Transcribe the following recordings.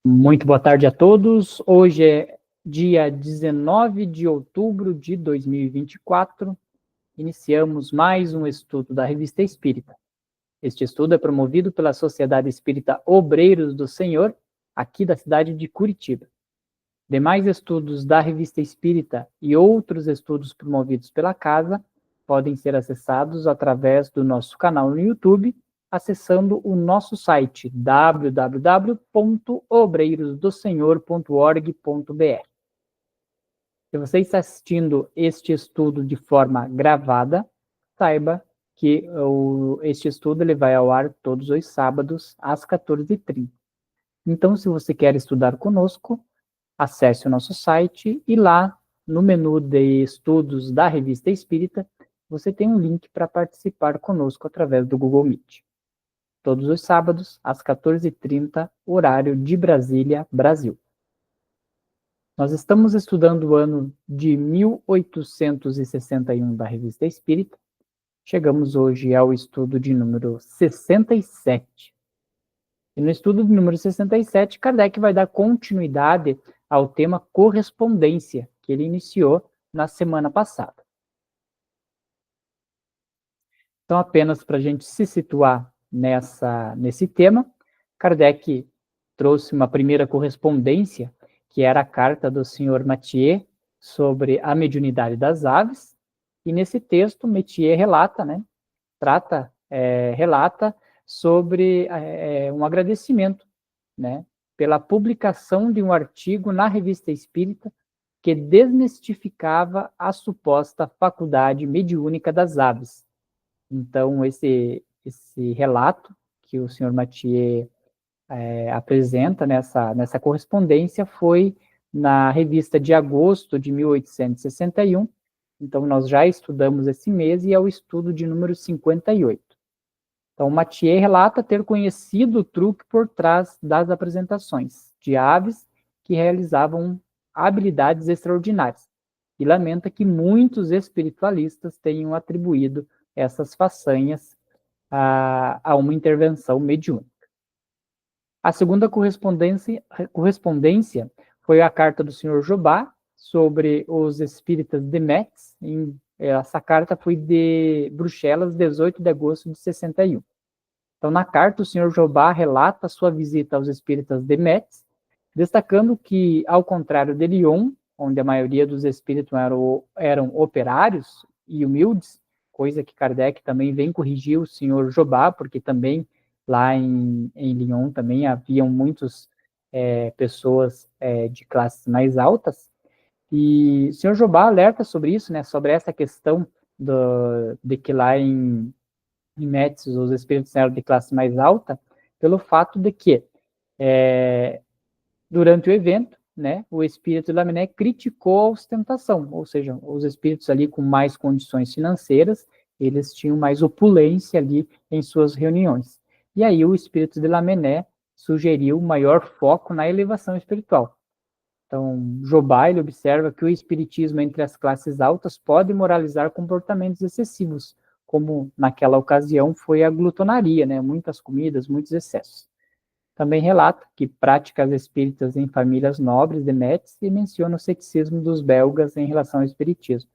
Muito boa tarde a todos. Hoje é dia 19 de outubro de 2024. Iniciamos mais um estudo da Revista Espírita. Este estudo é promovido pela Sociedade Espírita Obreiros do Senhor, aqui da cidade de Curitiba. Demais estudos da Revista Espírita e outros estudos promovidos pela casa podem ser acessados através do nosso canal no YouTube, acessando o nosso site www.obreirosdosenhor.org.br. Se você está assistindo este estudo de forma gravada, saiba que este estudo ele vai ao ar todos os sábados às 14h30. Então, se você quer estudar conosco, acesse o nosso site e lá no menu de estudos da Revista Espírita, você tem um link para participar conosco através do Google Meet. Todos os sábados, às 14h30, horário de Brasília, Brasil. Nós estamos estudando o ano de 1861 da Revista Espírita. Chegamos hoje ao estudo de número 67. E no estudo de número 67, Kardec vai dar continuidade ao tema correspondência, que ele iniciou na semana passada. Então, apenas para a gente se situar nesse tema, Kardec trouxe uma primeira correspondência, que era a carta do Sr. Mathieu sobre a mediunidade das aves, e nesse texto, Mathieu relata, relata sobre um agradecimento, pela publicação de um artigo na Revista Espírita que desmistificava a suposta faculdade mediúnica das aves. Então, esse relato que o Sr. Mathieu apresenta nessa correspondência foi na revista de agosto de 1861. Então, nós já estudamos esse mês e é o estudo de número 58. Então, Mathieu relata ter conhecido o truque por trás das apresentações de aves que realizavam habilidades extraordinárias e lamenta que muitos espiritualistas tenham atribuído essas façanhas a uma intervenção mediúnica. A segunda correspondência foi a carta do Sr. Jobá sobre os espíritas de Metz. Essa carta foi de Bruxelas, 18 de agosto de 61. Então, na carta, o Sr. Jobá relata sua visita aos espíritas de Metz, destacando que, ao contrário de Lyon, onde a maioria dos espíritos eram operários e humildes, coisa que Kardec também vem corrigir o Sr. Jobá, porque também lá em Lyon também haviam muitas pessoas de classes mais altas, e o Sr. Jobá alerta sobre isso, sobre essa questão de que lá em Metz os espíritos eram de classe mais alta, pelo fato de que, durante o evento, o espírito de Lamennais criticou a ostentação, ou seja, os espíritos ali com mais condições financeiras, eles tinham mais opulência ali em suas reuniões. E aí o espírito de Lamennais sugeriu maior foco na elevação espiritual. Então, Jobá, ele observa que o espiritismo entre as classes altas pode moralizar comportamentos excessivos, como naquela ocasião foi a glutonaria, muitas comidas, muitos excessos. Também relata que práticas espíritas em famílias nobres de Metz e menciona o ceticismo dos belgas em relação ao espiritismo.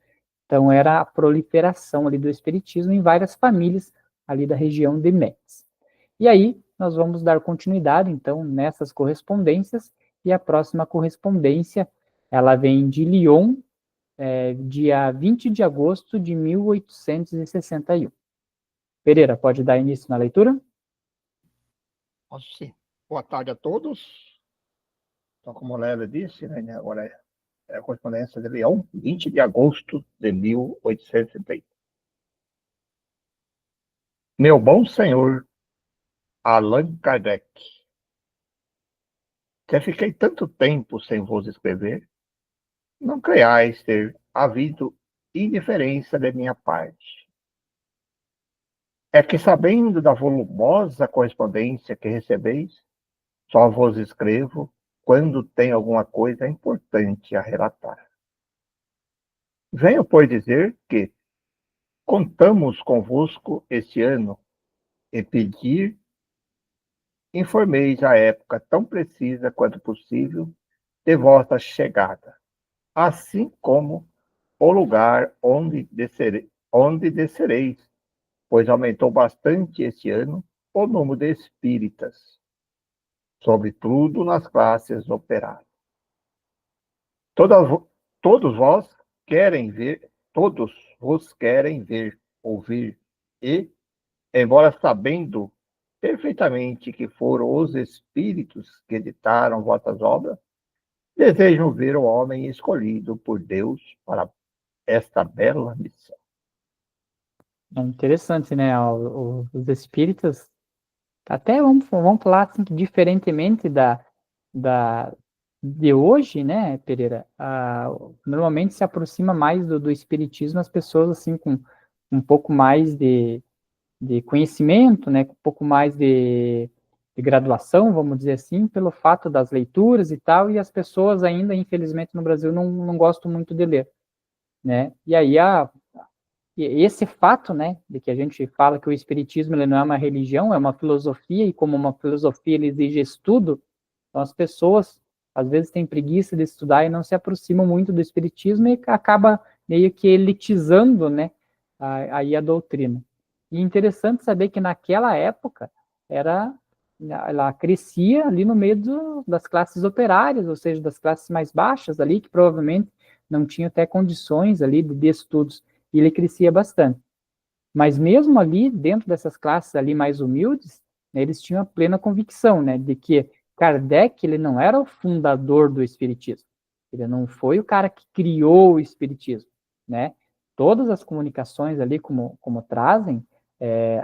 Então, era a proliferação ali do espiritismo em várias famílias ali da região de Metz. E aí, nós vamos dar continuidade, então, nessas correspondências, e a próxima correspondência, ela vem de Lyon, dia 20 de agosto de 1861. Pereira, pode dar início na leitura? Posso sim. Boa tarde a todos. Então, como a Lélia disse, agora é a correspondência de Lyon, 20 de agosto de 1860. Meu bom senhor Allan Kardec, que fiquei tanto tempo sem vos escrever, não creiais ter havido indiferença de minha parte. É que, sabendo da volumosa correspondência que recebeis, só vos escrevo quando tem alguma coisa importante a relatar. Venho, pois, dizer que contamos convosco este ano e pedir informeis a época tão precisa quanto possível de vossa chegada, assim como o lugar onde descereis, pois aumentou bastante este ano o número de espíritas, sobretudo nas classes operárias. Todas, todos vós querem ver, todos vos querem ver, ouvir, e, embora sabendo perfeitamente que foram os espíritos que editaram vossas obras, desejam ver o homem escolhido por Deus para esta bela missão. É interessante, né? Os espíritas, até vamos falar assim, que diferentemente da, de hoje, né, Pereira? Normalmente se aproxima mais do espiritismo as pessoas assim com um pouco mais de conhecimento, né, com um pouco mais de graduação, vamos dizer assim, pelo fato das leituras e tal, e as pessoas ainda, infelizmente, no Brasil não gostam muito de ler, né? E aí esse fato, né, de que a gente fala que o espiritismo ele não é uma religião, é uma filosofia, e como uma filosofia ele exige estudo, então as pessoas às vezes têm preguiça de estudar e não se aproximam muito do espiritismo e acaba meio que elitizando, né, aí a doutrina. E é interessante saber que naquela época ela crescia ali no meio das classes operárias, ou seja, das classes mais baixas ali, que provavelmente não tinham até condições ali de estudos, e ele crescia bastante. Mas mesmo ali, dentro dessas classes ali mais humildes, né, eles tinham a plena convicção, né, de que Kardec, ele não era o fundador do espiritismo. Ele não foi o cara que criou o espiritismo, né? Todas as comunicações ali, como trazem,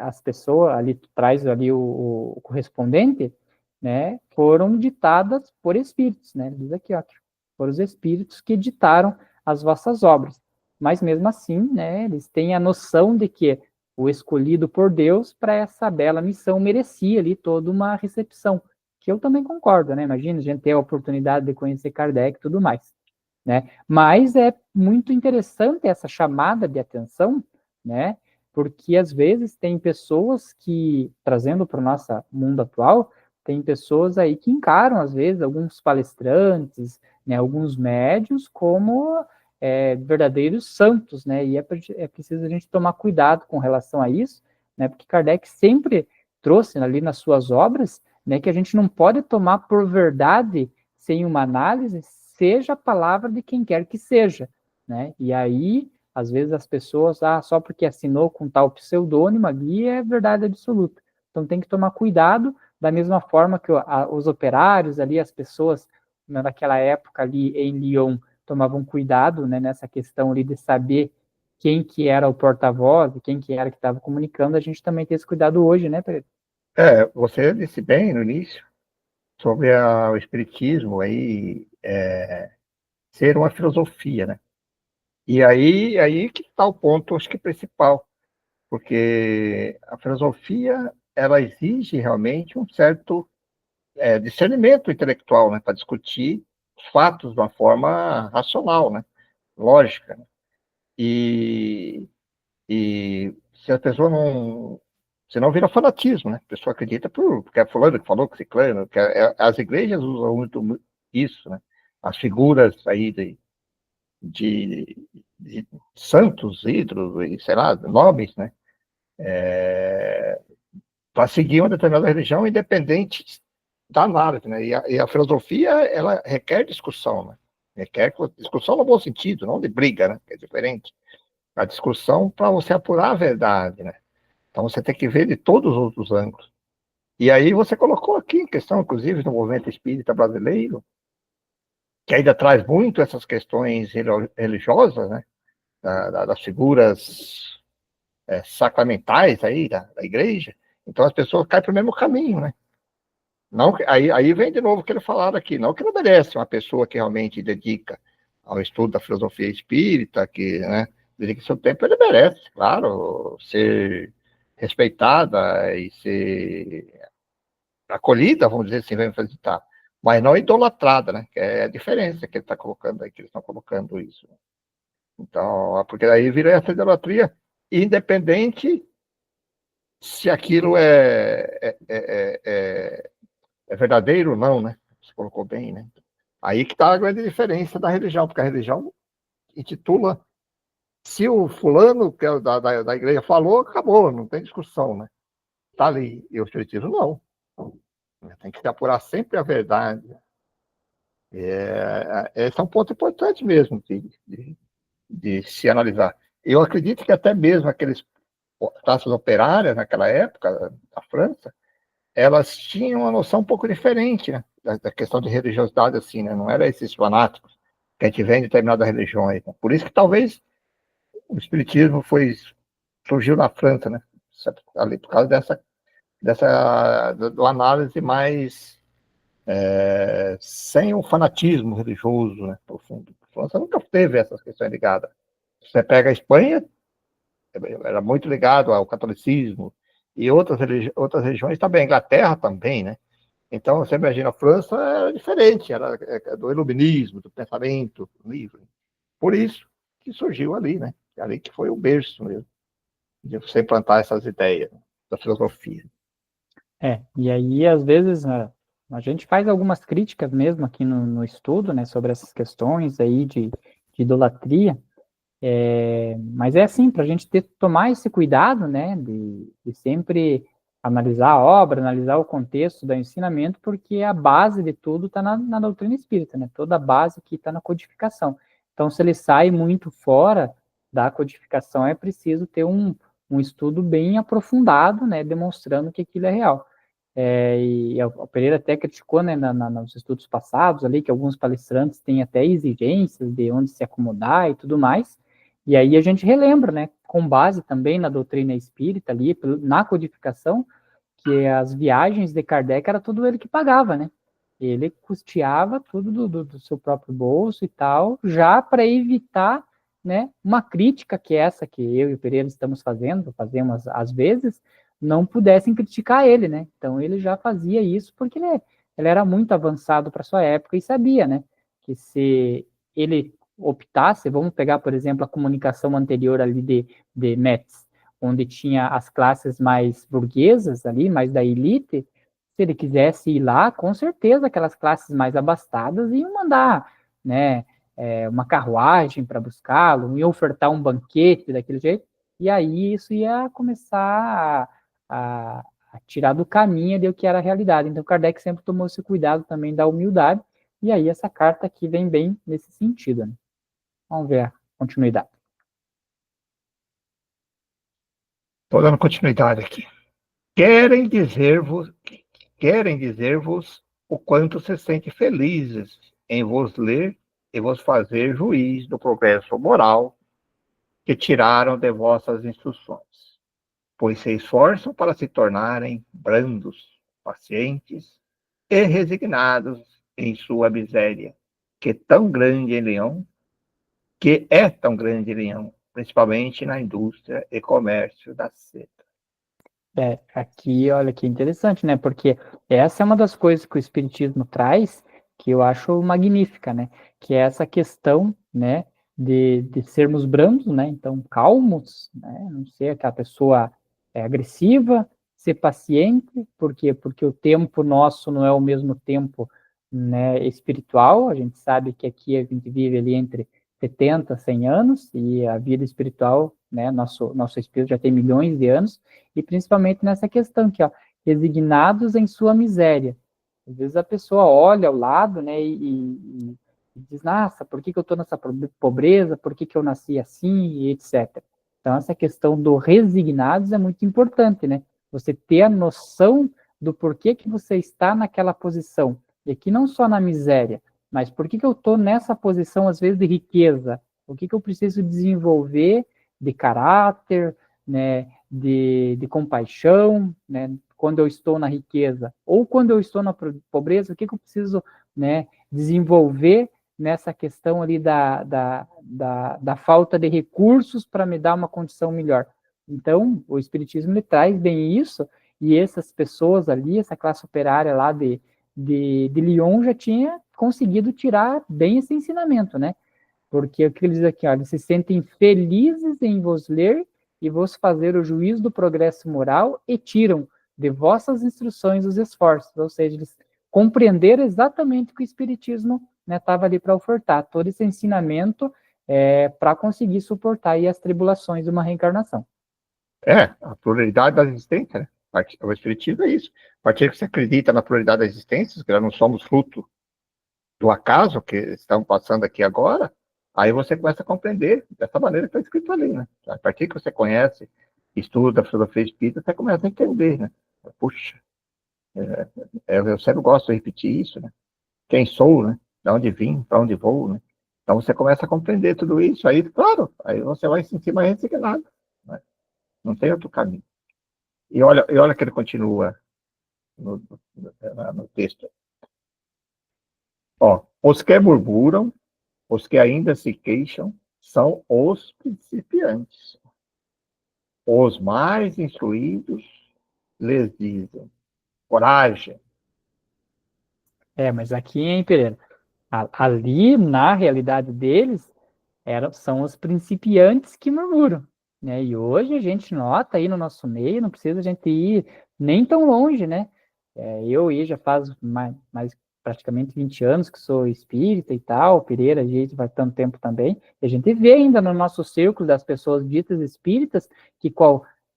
as pessoas ali, traz ali o correspondente, né, foram ditadas por espíritos, né? Diz aqui, ó, foram os espíritos que ditaram as vossas obras. Mas mesmo assim, né, eles têm a noção de que o escolhido por Deus para essa bela missão merecia ali toda uma recepção, que eu também concordo, né? Imagina a gente ter a oportunidade de conhecer Kardec e tudo mais, né? Mas é muito interessante essa chamada de atenção, né? Porque às vezes tem pessoas que, trazendo para o nosso mundo atual, tem pessoas aí que encaram, às vezes, alguns palestrantes, né, alguns médios como verdadeiros santos, né? E é preciso a gente tomar cuidado com relação a isso, né? Porque Kardec sempre trouxe ali nas suas obras, né, que a gente não pode tomar por verdade sem uma análise, seja a palavra de quem quer que seja, né? E aí, às vezes as pessoas, só porque assinou com tal pseudônimo ali é verdade absoluta. Então tem que tomar cuidado, da mesma forma que os operários ali, as pessoas naquela época ali em Lyon tomavam cuidado, né, nessa questão ali de saber quem que era o porta-voz e quem que era que estava comunicando, a gente também tem esse cuidado hoje, né, Pedro? Você disse bem no início sobre o espiritismo aí ser uma filosofia, né? E aí que está o ponto, acho que principal, porque a filosofia ela exige realmente um certo discernimento intelectual, né, para discutir os fatos de uma forma racional, né, lógica. Né? E, e se a pessoa não. Senão vira fanatismo, né? A pessoa acredita porque é fulano que falou, que ciclano, as igrejas usam muito isso, né? As figuras aí de santos, ídolos, e sei lá, nomes, né? Para seguir uma determinada religião, independente da análise, né? E a filosofia, ela requer discussão, né? Requer discussão no bom sentido, não de briga, né? Que é diferente. A discussão para você apurar a verdade, né? Então você tem que ver de todos os outros ângulos. E aí você colocou aqui em questão, inclusive, no movimento espírita brasileiro, que ainda traz muito essas questões religiosas, né? Das figuras sacramentais aí da igreja. Então as pessoas caem para o mesmo caminho, né? Não, aí vem de novo o que ele falaram aqui, não que não merece uma pessoa que realmente dedica ao estudo da filosofia espírita, que, né, dedica seu tempo, ele merece, claro, ser respeitada e ser acolhida, vamos dizer assim, vamos facilitar, mas não idolatrada, né, que é a diferença que ele está colocando aí, que eles estão colocando isso. Então, porque aí vira essa idolatria, independente se aquilo é verdadeiro ou não, né? Você colocou bem, né? Aí que está a grande diferença da religião, porque a religião intitula, se o fulano que é da igreja falou, acabou, não tem discussão, né? Está ali. E o espiritismo não. Tem que se apurar sempre a verdade. Esse é um ponto importante mesmo de se analisar. Eu acredito que até mesmo aqueles classes operárias naquela época, da França, elas tinham uma noção um pouco diferente, né, da questão de religiosidade, assim, né? Não era esses fanáticos que a gente vê em determinadas religiões. Né? Por isso que talvez o espiritismo surgiu na França, né? Ali, por causa do análise mais sem o fanatismo religioso, né? Profundo. A França nunca teve essas questões ligadas. Você pega a Espanha, era muito ligado ao catolicismo, e outras regiões também, a Inglaterra também, né? Então, você imagina, a França era diferente, era do iluminismo, do pensamento livre. Por isso que surgiu ali, né? Ali que foi o berço mesmo, de você implantar essas ideias da filosofia. E aí, às vezes, a gente faz algumas críticas mesmo aqui no estudo, né, sobre essas questões aí de idolatria, mas é assim, para a gente tomar esse cuidado, né, de sempre analisar a obra, analisar o contexto do ensinamento, porque a base de tudo está na doutrina espírita, né, toda a base que está na codificação. Então, se ele sai muito fora da codificação, é preciso ter um estudo bem aprofundado, né, demonstrando que aquilo é real. E o Pereira até criticou, né, nos estudos passados ali, que alguns palestrantes têm até exigências de onde se acomodar e tudo mais, e aí a gente relembra, né, com base também na doutrina espírita ali, na codificação, que as viagens de Kardec era tudo ele que pagava, né, ele custeava tudo do seu próprio bolso e tal, já para evitar, né, uma crítica que essa que eu e o Pereira estamos fazemos às vezes, não pudessem criticar ele, né? Então ele já fazia isso porque ele era muito avançado para sua época e sabia, né, que se ele optasse, vamos pegar, por exemplo, a comunicação anterior ali de Metz, onde tinha as classes mais burguesas ali, mais da elite, se ele quisesse ir lá, com certeza aquelas classes mais abastadas iam mandar, né, uma carruagem para buscá-lo, iam ofertar um banquete daquele jeito, e aí isso ia começar a tirar do caminho ali o que era a realidade. Então, Kardec sempre tomou esse cuidado também da humildade, e aí essa carta aqui vem bem nesse sentido. Né? Vamos ver a continuidade. Estou dando continuidade aqui. Querem dizer-vos o quanto se sente felizes em vos ler e vos fazer juiz do progresso moral que tiraram de vossas instruções, pois se esforçam para se tornarem brandos, pacientes e resignados em sua miséria, que é tão grande em Leão, principalmente na indústria e comércio da seda. Aqui, olha que interessante, né? Porque essa é uma das coisas que o Espiritismo traz que eu acho magnífica, né? Que é essa questão, né, de sermos brandos, né? Então, calmos, né? Não ser aquela pessoa agressiva, ser paciente, por quê? Porque o tempo nosso não é o mesmo tempo, né, espiritual. A gente sabe que aqui a gente vive ali entre 70, 100 anos, e a vida espiritual, né, nosso espírito já tem milhões de anos, e principalmente nessa questão aqui, ó, resignados em sua miséria. Às vezes a pessoa olha ao lado, né, e diz, nossa, por que eu estou nessa pobreza, por que eu nasci assim, e etc. Então, essa questão do resignados é muito importante, né? Você ter a noção do porquê que você está naquela posição. E aqui não só na miséria, mas por que eu estou nessa posição, às vezes, de riqueza? O que eu preciso desenvolver de caráter, né, de compaixão, né, quando eu estou na riqueza, ou quando eu estou na pobreza, o que eu preciso, né, desenvolver nessa questão ali da falta de recursos para me dar uma condição melhor. Então, o Espiritismo ele traz bem isso, e essas pessoas ali, essa classe operária lá de Lyon já tinha conseguido tirar bem esse ensinamento, né? Porque o que eles dizem aqui, ó, eles se sentem felizes em vos ler e vos fazer o juízo do progresso moral e tiram de vossas instruções os esforços. Ou seja, eles compreender exatamente o que o Espiritismo estava ali para ofertar, todo esse ensinamento para conseguir suportar aí as tribulações de uma reencarnação. A pluralidade da existência, né? O Espiritismo é isso. A partir que você acredita na pluralidade da existência, que nós não somos fruto do acaso que estamos passando aqui agora, aí você começa a compreender dessa maneira que está escrito ali, né? A partir que você conhece, estuda a filosofia espírita, você começa a entender, né? Puxa, eu sempre gosto de repetir isso, né? Quem sou, né? De onde vim, para onde vou, né? Então você começa a compreender tudo isso, aí, claro, aí você vai se sentir mais resignado, né? Não tem outro caminho. E olha que ele continua no texto. Ó, os que murmuram, os que ainda se queixam, são os principiantes. Os mais instruídos lhes dizem: coragem. Mas aqui, hein, Pereira? Ali, na realidade deles, são os principiantes que murmuram, né? E hoje a gente nota aí no nosso meio, não precisa a gente ir nem tão longe, né? Eu já faz mais praticamente 20 anos que sou espírita e tal, Pereira, a gente vai tanto tempo também, e a gente vê ainda no nosso círculo das pessoas ditas espíritas que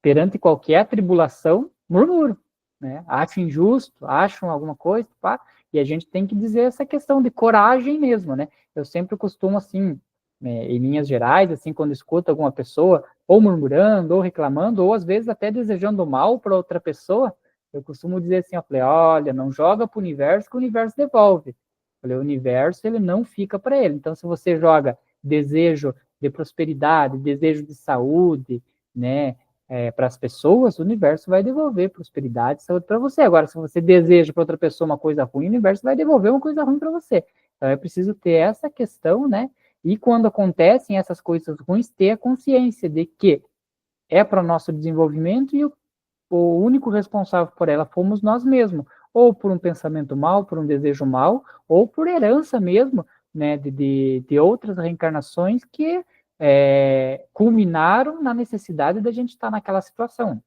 perante qualquer tribulação murmuram, né? Acham injusto, acham alguma coisa, pá, e a gente tem que dizer essa questão de coragem mesmo, né? Eu sempre costumo, assim, em linhas gerais, assim, quando escuto alguma pessoa ou murmurando, ou reclamando, ou às vezes até desejando mal para outra pessoa, eu costumo dizer assim, eu falei, olha, não joga para o universo que o universo devolve. Eu falei, o universo, ele não fica para ele. Então, se você joga desejo de prosperidade, desejo de saúde, né, para as pessoas, o universo vai devolver prosperidade e saúde para você. Agora, se você deseja para outra pessoa uma coisa ruim, o universo vai devolver uma coisa ruim para você. Então, é preciso ter essa questão, né? E quando acontecem essas coisas ruins, ter a consciência de que é para o nosso desenvolvimento e o único responsável por ela fomos nós mesmos, ou por um pensamento mal, por um desejo mal, ou por herança mesmo, né, de outras reencarnações que culminaram na necessidade da gente estar naquela situação.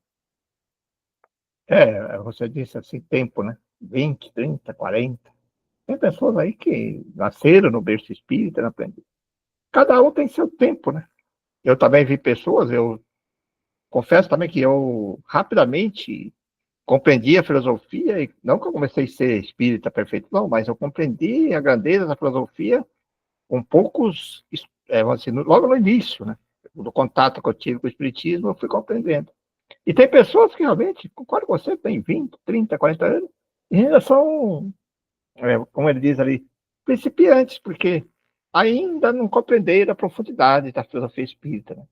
Você disse assim, tempo, né? 20, 30, 40. Tem pessoas aí que nasceram no berço espírita, não aprenderam. Cada um tem seu tempo, né? Eu também vi pessoas, eu confesso também que eu rapidamente compreendi a filosofia, e não que eu comecei a ser espírita perfeito, não, mas eu compreendi a grandeza da filosofia com poucos, assim, logo no início, né? Do contato que eu tive com o espiritismo, eu fui compreendendo. E tem pessoas que realmente, concordo com você, tem 20, 30, 40 anos, e ainda são, como ele diz ali, principiantes, porque ainda não compreenderam a profundidade da filosofia espírita, né?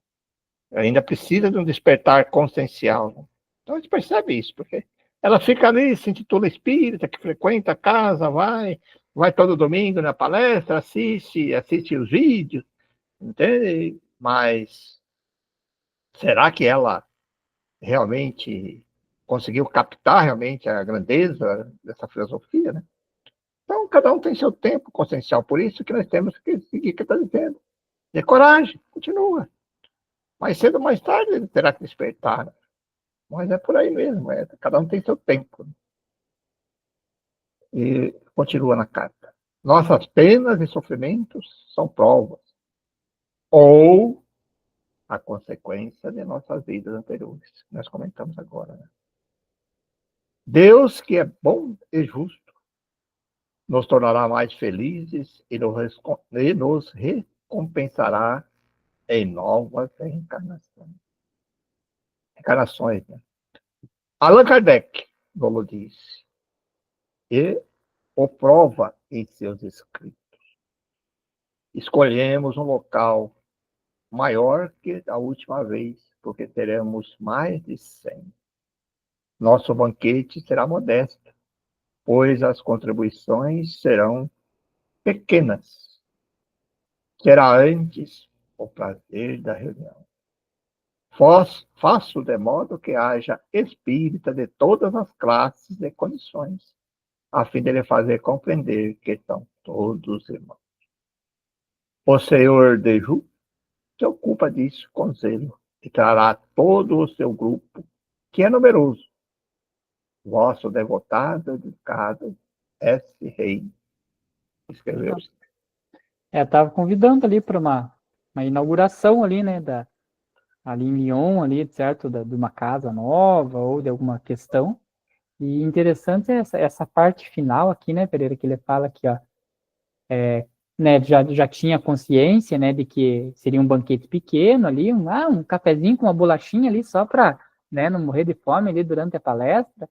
Ainda precisa de um despertar consciencial, né? Então a gente percebe isso, porque ela fica ali, se intitula espírita, que frequenta a casa, vai todo domingo na palestra, assiste os vídeos, entende? Mas será que ela realmente conseguiu captar realmente a grandeza dessa filosofia, né? Então, cada um tem seu tempo consciencial, por isso que nós temos que seguir o que está dizendo. E coragem, continua. Mais cedo ou mais tarde ele terá que despertar, né? Mas é por aí mesmo, cada um tem seu tempo. E continua na carta. Nossas penas e sofrimentos são provas, ou a consequência de nossas vidas anteriores, que nós comentamos agora, né? Deus, que é bom e justo, nos tornará mais felizes e nos recompensará em novas reencarnações. Reencarnações, né? Allan Kardec nos disse, e o prova em seus escritos. Escolhemos um local maior que a última vez, porque teremos mais de 100. Nosso banquete será modesto, pois as contribuições serão pequenas. Será antes o prazer da reunião. Faço de modo que haja espírita de todas as classes e condições, a fim de lhe fazer compreender que são todos irmãos. O Senhor de Ju se ocupa disso com zelo e trará todo o seu grupo, que é numeroso, vosso devotado, educado, S. Rey escreveu. Tava convidando ali para uma inauguração ali, né, ali em Lyon, ali, certo, de uma casa nova ou de alguma questão. E interessante é essa parte final aqui, né, Pereira, que ele fala aqui, ó, né, já tinha consciência, né, de que seria um banquete pequeno ali, um cafezinho com uma bolachinha ali só para, né, não morrer de fome ali durante a palestra,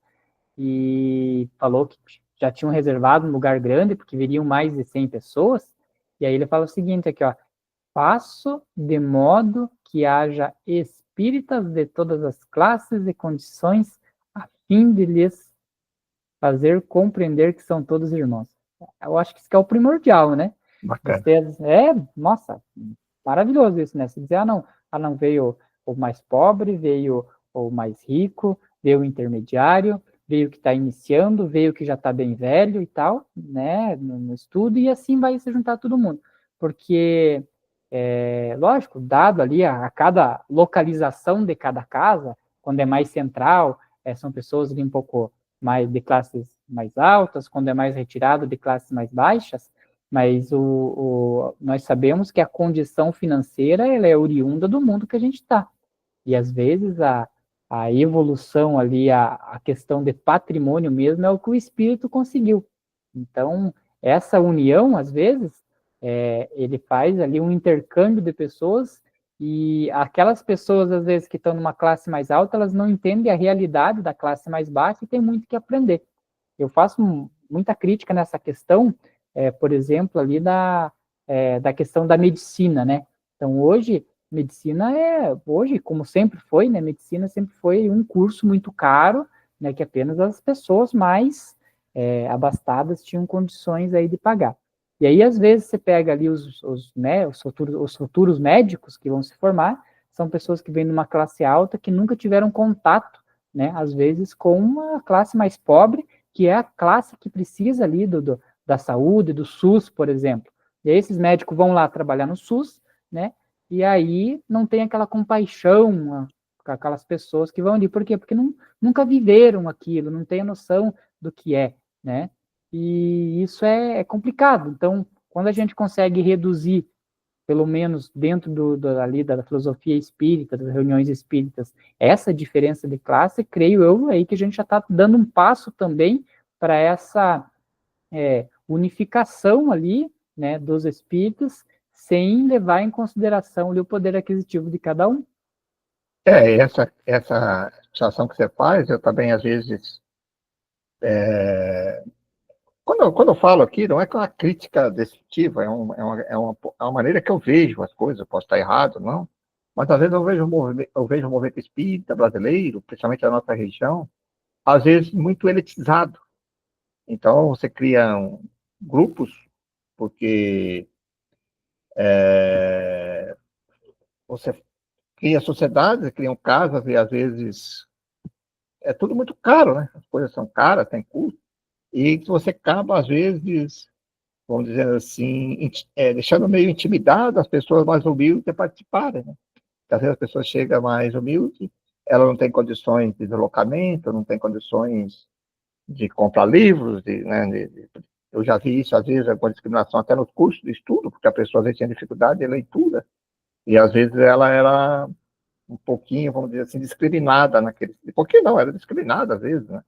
e falou que já tinham reservado um lugar grande, porque viriam mais de 100 pessoas, e aí ele fala o seguinte aqui, ó, faço de modo que haja espíritas de todas as classes e condições, a fim de lhes fazer compreender que são todos irmãos. Eu acho que isso que é o primordial, né? Bacana. Você nossa, maravilhoso isso, né? Você dizer, não, veio o mais pobre, veio o mais rico, veio o intermediário, veio o que está iniciando, veio o que já está bem velho e tal, né? No estudo, e assim vai se juntar todo mundo. Porque, lógico, dado ali a cada localização de cada casa, quando é mais central, são pessoas ali um pouco mais de classes mais altas, quando é mais retirado de classes mais baixas, mas nós sabemos que a condição financeira ela é oriunda do mundo que a gente está. E às vezes a evolução ali, a questão de patrimônio mesmo é o que o espírito conseguiu. Então, essa união, às vezes, ele faz ali um intercâmbio de pessoas e aquelas pessoas, às vezes, que estão numa classe mais alta, elas não entendem a realidade da classe mais baixa e tem muito que aprender. Eu faço muita crítica nessa questão, por exemplo, ali da questão da medicina, né? Então, hoje, como sempre foi, né? Medicina sempre foi um curso muito caro, né? Que apenas as pessoas mais abastadas tinham condições aí de pagar. E aí, às vezes, você pega ali né, os futuros médicos que vão se formar, são pessoas que vêm de uma classe alta que nunca tiveram contato, né? Às vezes, com uma classe mais pobre, que é a classe que precisa ali da saúde, do SUS, por exemplo. E aí esses médicos vão lá trabalhar no SUS, né? E aí não tem aquela compaixão com aquelas pessoas que vão ali. Por quê? Porque nunca viveram aquilo, não tem a noção do que é, né? E isso é complicado. Então, quando a gente consegue reduzir, pelo menos dentro ali da filosofia espírita, das reuniões espíritas, essa diferença de classe, creio eu aí que a gente já está dando um passo também para essa unificação ali, né, dos espíritos, sem levar em consideração ali, o poder aquisitivo de cada um. Essa situação que você faz, eu também, às vezes, quando eu falo aqui, não é com uma crítica destrutiva, é uma maneira que eu vejo as coisas, eu posso estar errado, não, mas às vezes eu vejo o movimento espírita brasileiro, principalmente da nossa região, às vezes muito elitizado. Então, você cria grupos, porque você cria sociedades, criam casas, e às vezes é tudo muito caro, né? As coisas são caras, tem custo, e você acaba, às vezes, vamos dizer assim, deixando meio intimidado as pessoas mais humildes a participarem, né? Porque, às vezes a pessoa chega mais humilde, ela não tem condições de deslocamento, não tem condições de comprar livros, eu já vi isso, às vezes, alguma discriminação até nos cursos de estudo, porque a pessoa às vezes tinha dificuldade de leitura, e às vezes ela era um pouquinho, vamos dizer assim, discriminada naquele. Um pouquinho não, era discriminada às vezes, né?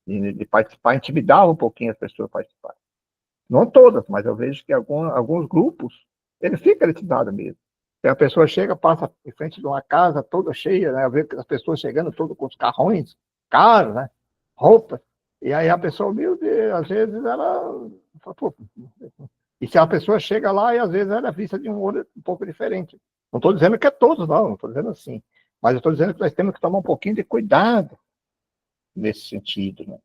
De participar, intimidava um pouquinho as pessoas a participar. Não todas, mas eu vejo que alguns grupos, ele fica elitizado mesmo. Então, a pessoa chega, passa em frente de uma casa toda cheia, né? Eu vejo as pessoas chegando todas com os carrões caros, né? Roupas. E aí a pessoa humilde, às vezes, ela. Pô, e se a pessoa chega lá e às vezes ela é vista de um olho um pouco diferente. Não estou dizendo que é todos, não estou dizendo assim. Mas eu estou dizendo que nós temos que tomar um pouquinho de cuidado nesse sentido, né?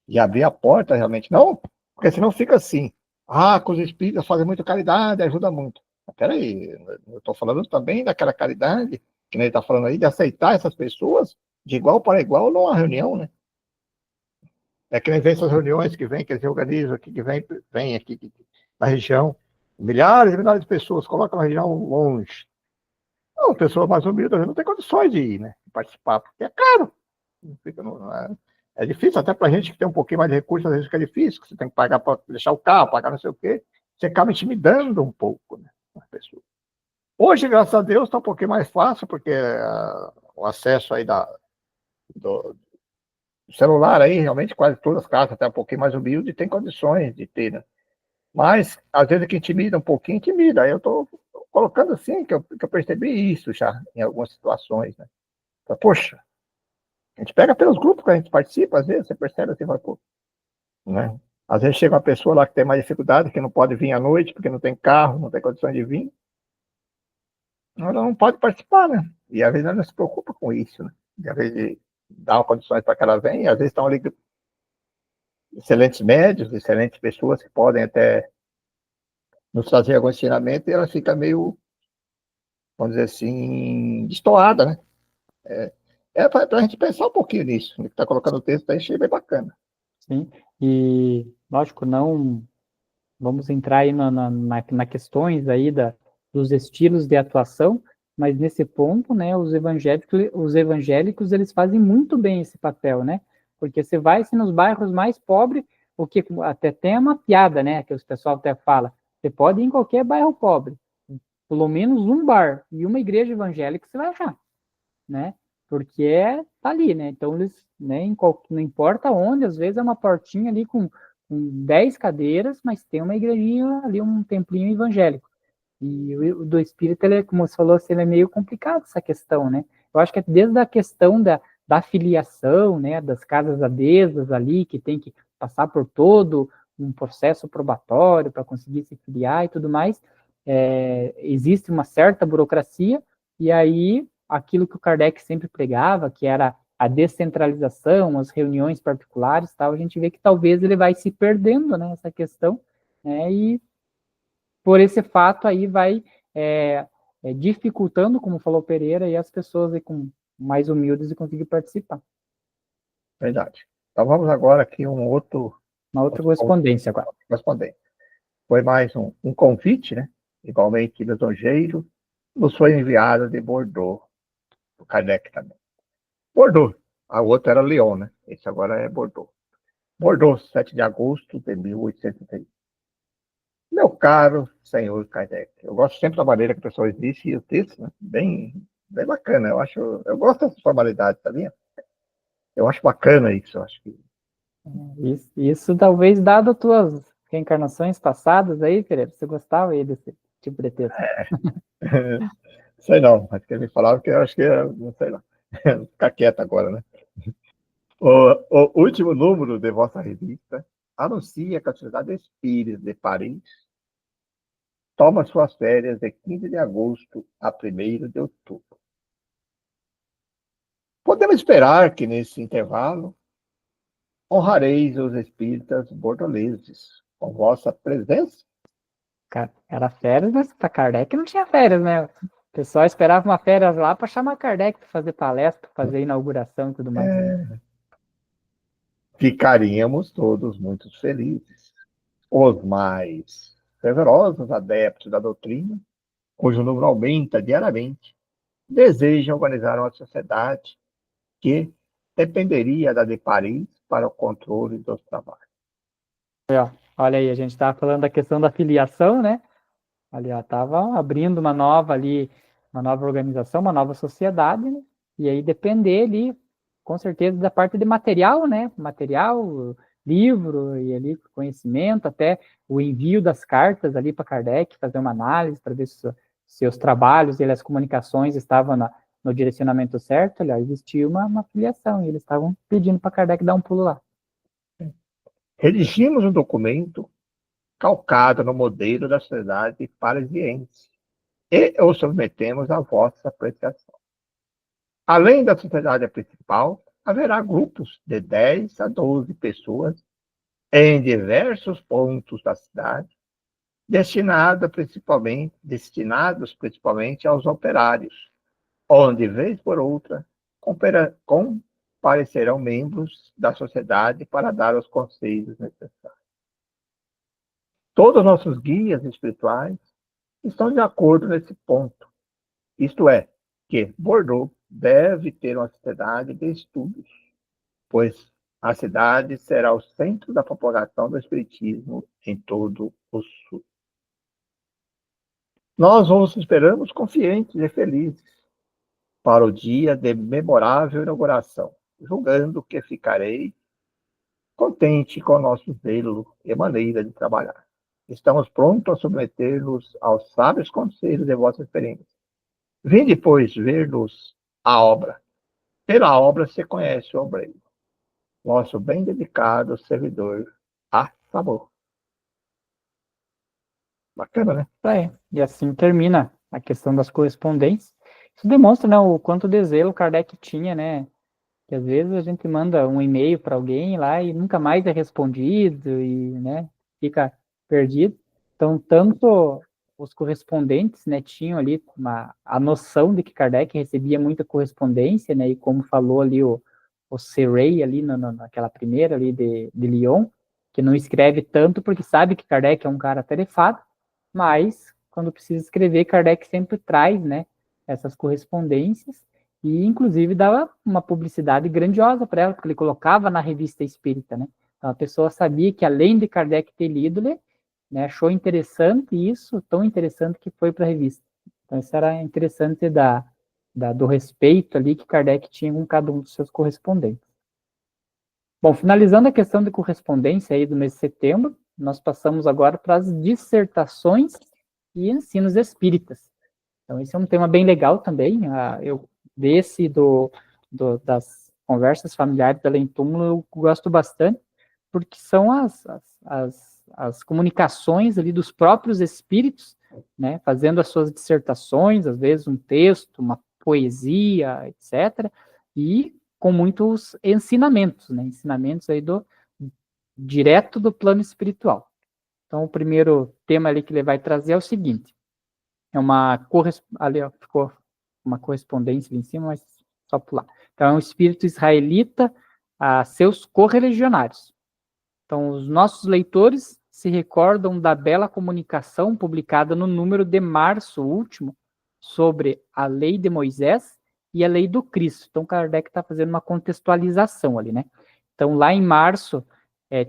E abrir a porta realmente. Não, porque senão fica assim. Ah, com os espíritas fazem muita caridade, ajuda muito. Mas peraí, eu estou falando também daquela caridade, que ele está falando aí, de aceitar essas pessoas de igual para igual numa reunião, né? É que nem vem essas reuniões que eles organizam aqui, que vem aqui na região. Milhares e milhares de pessoas, colocam na região longe. Não, pessoa mais humilde não tem condições de ir, né? De participar, porque é caro. Fica É difícil até para a gente que tem um pouquinho mais de recursos, às vezes fica difícil, que você tem que pagar para deixar o carro, pagar não sei o quê. Você acaba intimidando um pouco, né, as pessoas. Hoje, graças a Deus, está um pouquinho mais fácil, porque o acesso aí do celular aí, realmente, quase todas as casas, até um pouquinho mais humilde, tem condições de ter, né? Mas, às vezes, que intimida um pouquinho, intimida. Aí eu estou colocando assim, que eu percebi isso já em algumas situações, né? Então, poxa, a gente pega pelos grupos que a gente participa, às vezes, você percebe assim, vai, pô, né? Às vezes chega uma pessoa lá que tem mais dificuldade, que não pode vir à noite, porque não tem carro, não tem condições de vir, ela não pode participar, né? E às vezes ela não se preocupa com isso, né? E às vezes dá condições para que ela venha, e às vezes estão ali excelentes médios, excelentes pessoas que podem até nos fazer algum ensinamento, e ela fica meio, vamos dizer assim, destoada, né? É para a gente pensar um pouquinho nisso, né? Que está colocando o texto aí, achei bem bacana. Sim, e lógico, não vamos entrar aí na questões aí dos estilos de atuação, mas nesse ponto, né, os evangélicos, eles fazem muito bem esse papel, né? Porque você vai assim, nos bairros mais pobres, o que até tem uma piada, né, que o pessoal até fala, você pode ir em qualquer bairro pobre, pelo menos um bar e uma igreja evangélica você vai achar, né? Porque tá ali, né? Então eles, né, não importa onde, às vezes é uma portinha ali com 10 cadeiras, mas tem uma igrejinha ali, um templinho evangélico. E o do espírito, ele, como você falou, assim, ele é meio complicado essa questão, né? Eu acho que é desde a questão da filiação, né, das casas abesas ali, que tem que passar por todo um processo probatório para conseguir se filiar e tudo mais, existe uma certa burocracia, e aí aquilo que o Kardec sempre pregava, que era a descentralização, as reuniões particulares, tal, a gente vê que talvez ele vai se perdendo, né, essa questão, né, e por esse fato aí vai dificultando, como falou Pereira, e as pessoas aí com mais humildes de conseguir participar. Verdade. Então vamos agora aqui Uma outra correspondência agora. correspondente. Foi mais um convite, né? Igualmente lisonjeiro, nos foi enviado de Bordeaux, o Kardec também. Bordeaux, a outra era Lyon, né? Esse agora é Bordeaux. Bordeaux, 7 de agosto de 1830. Meu caro senhor Kardec, eu gosto sempre da maneira que a pessoa disse e o texto, né? Bem bacana. Eu gosto dessa formalidade, sabia? Eu acho bacana isso, eu acho que Isso talvez, dado as tuas reencarnações passadas aí, Pereira, você gostava aí desse tipo de texto. sei não, mas que ele falava que eu acho que, não sei lá, ficar quieto agora, né? O último número de vossa revista anuncia que a Sociedade Espírita de Paris toma suas férias de 15 de agosto a 1º de outubro. Podemos esperar que, nesse intervalo, honrareis os espíritas bordoleses com vossa presença? Era férias, mas para Kardec não tinha férias, né? O pessoal esperava uma férias lá para chamar Kardec para fazer palestra, fazer inauguração e tudo mais. Ficaríamos todos muito felizes. Os mais fervorosos adeptos da doutrina, cujo número aumenta diariamente, desejam organizar uma sociedade que dependeria da de Paris para o controle dos trabalhos. Olha aí, a gente estava falando da questão da filiação, né? Ali, ó, estava abrindo uma nova ali, uma nova organização, uma nova sociedade, né? E aí depender ali, com certeza, da parte de material, né? Material, livro e ali conhecimento, até o envio das cartas ali para Kardec, fazer uma análise para ver se os trabalhos e as comunicações estavam no direcionamento certo. Ali, ó, existia uma filiação e eles estavam pedindo para Kardec dar um pulo lá. Redigimos um documento calcado no modelo da sociedade parisiense e o submetemos à vossa apreciação. Além da sociedade principal, haverá grupos de 10 a 12 pessoas em diversos pontos da cidade, destinados principalmente aos operários, onde, vez por outra, comparecerão membros da sociedade para dar os conselhos necessários. Todos os nossos guias espirituais estão de acordo nesse ponto, isto é, que Bordeaux deve ter uma sociedade de estudos, pois A cidade será o centro da propagação do espiritismo em todo o sul. Nós vos esperamos confiantes e felizes para o dia de memorável inauguração, julgando que ficarei contente com o nosso zelo e maneira de trabalhar. Estamos prontos a submeter-nos aos sábios conselhos de vossa experiência. Vinde, pois, ver-nos a obra. Pela obra se conhece o obreiro, nosso bem dedicado servidor a sabor. Bacana, né? E assim termina a questão das correspondências. Isso demonstra, né, o quanto de zelo Kardec tinha, né? Que às vezes a gente manda um e-mail para alguém lá e nunca mais é respondido e, né, fica perdido. Então, tanto os correspondentes, né, tinham ali a noção de que Kardec recebia muita correspondência, né, e como falou ali o Serey ali naquela primeira ali de Lyon, que não escreve tanto porque sabe que Kardec é um cara atarefado, mas quando precisa escrever, Kardec sempre traz, né, essas correspondências e, inclusive, dava uma publicidade grandiosa para ela, porque ele colocava na revista Espírita, né? Então, a pessoa sabia que, além de Kardec ter lido, ele, né, achou interessante isso, tão interessante que foi para a revista. Então, isso era interessante do respeito ali que Kardec tinha com cada um dos seus correspondentes. Bom, finalizando a questão de correspondência aí do mês de setembro, nós passamos agora para as dissertações e ensinos espíritas. Então, esse é um tema bem legal também. Das conversas familiares do Além Túmulo, eu gosto bastante, porque são as comunicações ali dos próprios espíritos, né, fazendo as suas dissertações, às vezes um texto, uma poesia, etc., e com muitos ensinamentos, né, ensinamentos aí direto do plano espiritual. Então, o primeiro tema ali que ele vai trazer é o seguinte: é ali ó, ficou uma correspondência ali em cima, mas só pular. Então, é um espírito israelita a seus correligionários. Então, os nossos leitores se recordam da bela comunicação publicada no número de março último sobre a lei de Moisés e a lei do Cristo. Então, Kardec está fazendo uma contextualização ali, né? Então, lá em março,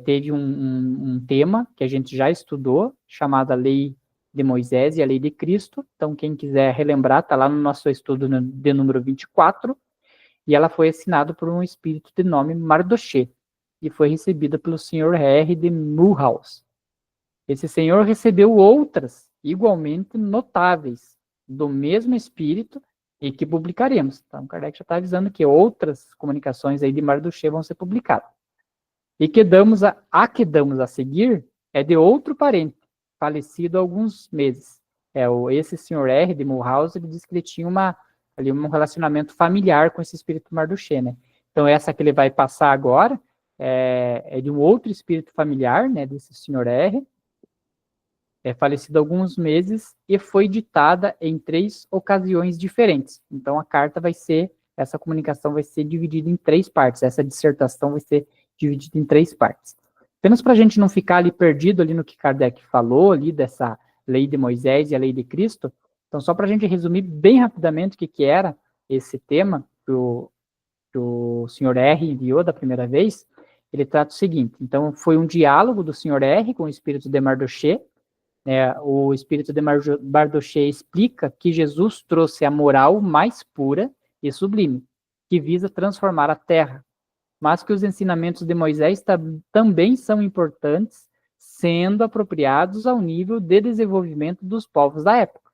teve um tema que a gente já estudou, chamado a lei de Moisés e a lei de Cristo. Então, quem quiser relembrar, está lá no nosso estudo de número 24, e ela foi assinada por um espírito de nome Mardoché, e foi recebida pelo Sr. R. de Mulhouse. Esse senhor recebeu outras, igualmente notáveis, do mesmo espírito, e que publicaremos. Então, Kardec já está avisando que outras comunicações aí de Mardoché vão ser publicadas. E que damos que damos a seguir é de outro parente, falecido há alguns meses. Esse senhor R. de Mulhouse, ele disse que ele tinha um relacionamento familiar com esse espírito Mardoché, né? Então, essa que ele vai passar agora é de um outro espírito familiar, né, desse senhor R., falecido há alguns meses, e foi ditada em 3 ocasiões diferentes. Então, essa comunicação vai ser dividida em 3 partes, essa dissertação vai ser dividida em 3 partes. Apenas para a gente não ficar ali perdido ali no que Kardec falou, ali dessa lei de Moisés e a lei de Cristo, então só para a gente resumir bem rapidamente o que era esse tema, que o senhor R enviou da primeira vez, ele trata o seguinte: então foi um diálogo do senhor R com o espírito de Mardoché. O espírito de Mardoché explica que Jesus trouxe a moral mais pura e sublime, que visa transformar a terra, mas que os ensinamentos de Moisés também são importantes, sendo apropriados ao nível de desenvolvimento dos povos da época.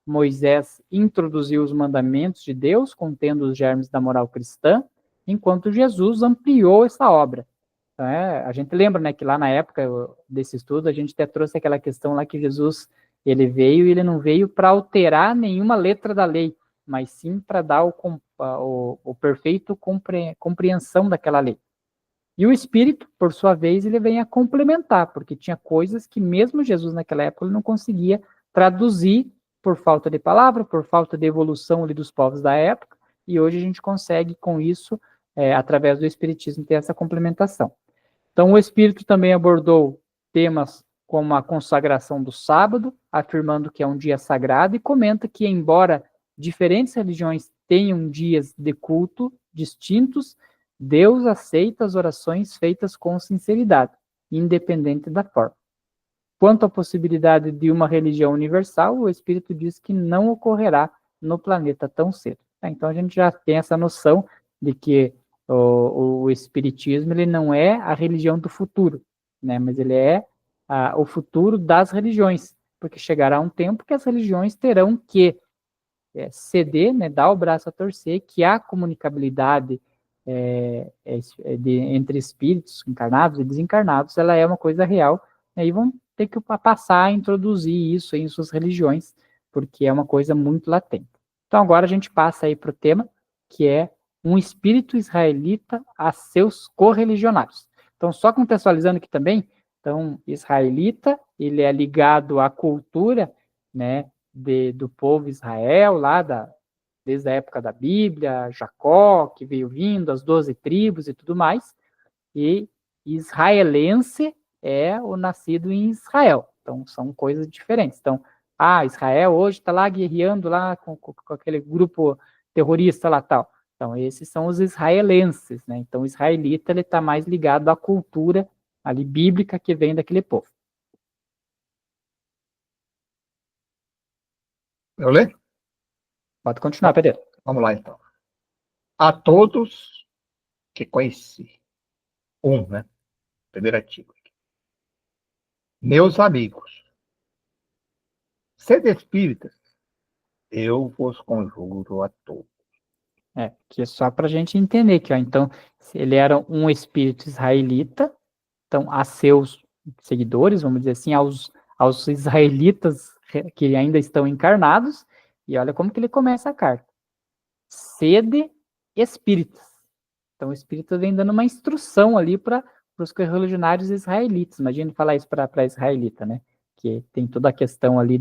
Moisés introduziu os mandamentos de Deus, contendo os germes da moral cristã, enquanto Jesus ampliou essa obra. Então, a gente lembra, né, que lá na época desse estudo, a gente até trouxe aquela questão lá que Jesus, ele veio e ele não veio para alterar nenhuma letra da lei, mas sim para dar o perfeito compreensão daquela lei. E o Espírito, por sua vez, ele vem a complementar, porque tinha coisas que mesmo Jesus naquela época ele não conseguia traduzir por falta de palavra, por falta de evolução ali dos povos da época, e hoje a gente consegue com isso, através do Espiritismo, ter essa complementação. Então, o Espírito também abordou temas como a consagração do sábado, afirmando que é um dia sagrado, e comenta que, embora diferentes religiões tenham dias de culto distintos, Deus aceita as orações feitas com sinceridade, independente da forma. Quanto à possibilidade de uma religião universal, o Espírito diz que não ocorrerá no planeta tão cedo. Então a gente já tem essa noção de que o Espiritismo ele não é a religião do futuro, né? Mas ele é o futuro das religiões, porque chegará um tempo que as religiões terão que ceder, né, dar o braço a torcer, que a comunicabilidade entre espíritos encarnados e desencarnados, ela é uma coisa real, né, e vão ter que passar a introduzir isso em suas religiões, porque é uma coisa muito latente. Então agora a gente passa aí para o tema, que é um espírito israelita a seus correligionários. Então, só contextualizando aqui também, então, israelita, ele é ligado à cultura, né, do povo Israel, desde a época da Bíblia, Jacó, que veio vindo, as 12 tribos e tudo mais, e israelense é o nascido em Israel. Então, são coisas diferentes. Então, Israel hoje está lá guerreando lá com aquele grupo terrorista lá tal. Então, esses são os israelenses, né? Então, o israelita, ele está mais ligado à cultura ali bíblica que vem daquele povo. Eu leio? Pode continuar, Pedro. Vamos lá, então. A todos que conheci. Né? Primeiro artigo. Meus amigos, sede espíritas, eu vos conjuro a todos. Que é só para a gente entender que, ó, então, ele era um espírito israelita, então, a seus seguidores, vamos dizer assim, aos israelitas que ainda estão encarnados, e olha como que ele começa a carta. Sede espíritas. Então, o espírito vem dando uma instrução ali para os correligionários israelitas. Imagina falar isso para israelita, né? Que tem toda a questão ali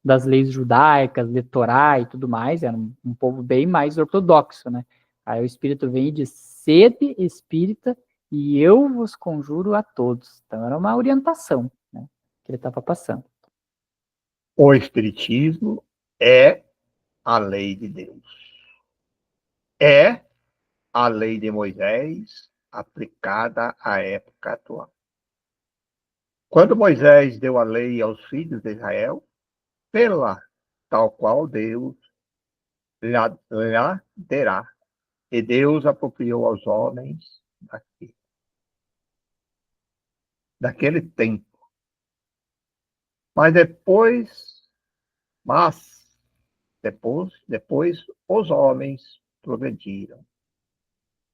das leis judaicas, de Torá e tudo mais, era um povo bem mais ortodoxo, né? Aí o Espírito vem e diz, sede espírita, e eu vos conjuro a todos. Então era uma orientação, né, que ele estava passando. O Espiritismo é a lei de Deus. É a lei de Moisés aplicada à época atual. Quando Moisés deu a lei aos filhos de Israel, pela tal qual Deus lhe terá. E Deus apropriou aos homens daquele tempo. Mas depois os homens progrediram,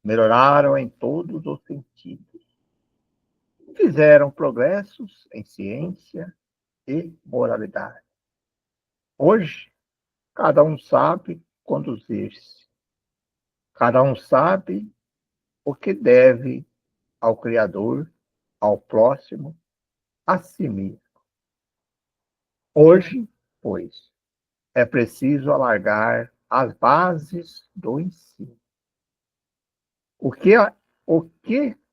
melhoraram em todos os sentidos, fizeram progressos em ciência e moralidade. Hoje, cada um sabe conduzir-se, cada um sabe o que deve ao Criador, ao próximo, a si mesmo. Hoje, pois, é preciso alargar as bases do ensino. O que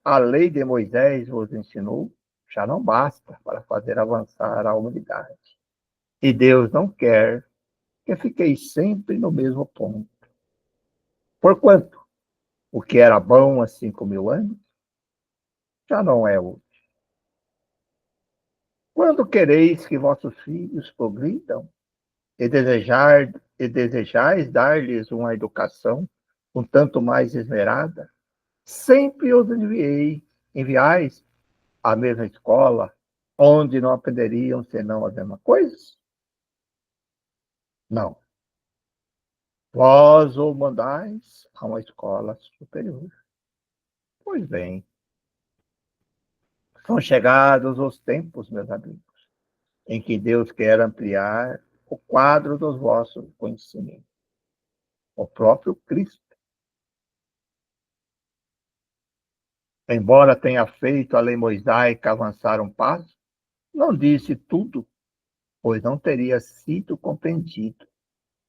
a lei de Moisés vos ensinou já não basta para fazer avançar a humanidade. E Deus não quer que fiqueis sempre no mesmo ponto. Porquanto, o que era bom há 5.000 anos, já não é útil. Quando quereis que vossos filhos progridam e desejais dar-lhes uma educação um tanto mais esmerada, sempre os enviais à mesma escola, onde não aprenderiam senão as mesmas coisas? Não. Vós o mandais a uma escola superior. Pois bem, são chegados os tempos, meus amigos, em que Deus quer ampliar o quadro dos vossos conhecimentos. O próprio Cristo, embora tenha feito a lei mosaica avançar um passo, não disse tudo, pois não teria sido compreendido,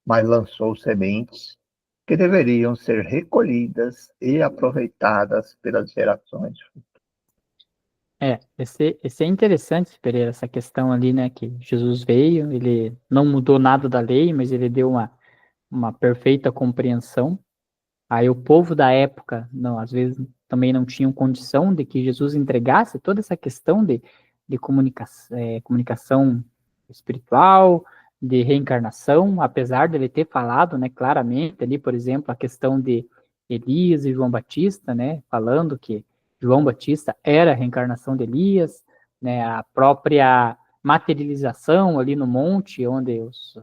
mas lançou sementes que deveriam ser recolhidas e aproveitadas pelas gerações futuras. Esse é interessante, Pereira, essa questão ali, né, que Jesus veio, ele não mudou nada da lei, mas ele deu uma perfeita compreensão. Aí o povo da época, não, às vezes também não tinham condição de que Jesus entregasse toda essa questão de comunicação espiritual, de reencarnação, apesar de ele ter falado, né, claramente ali, por exemplo, a questão de Elias e João Batista, né, falando que João Batista era a reencarnação de Elias, né, a própria materialização ali no monte, onde os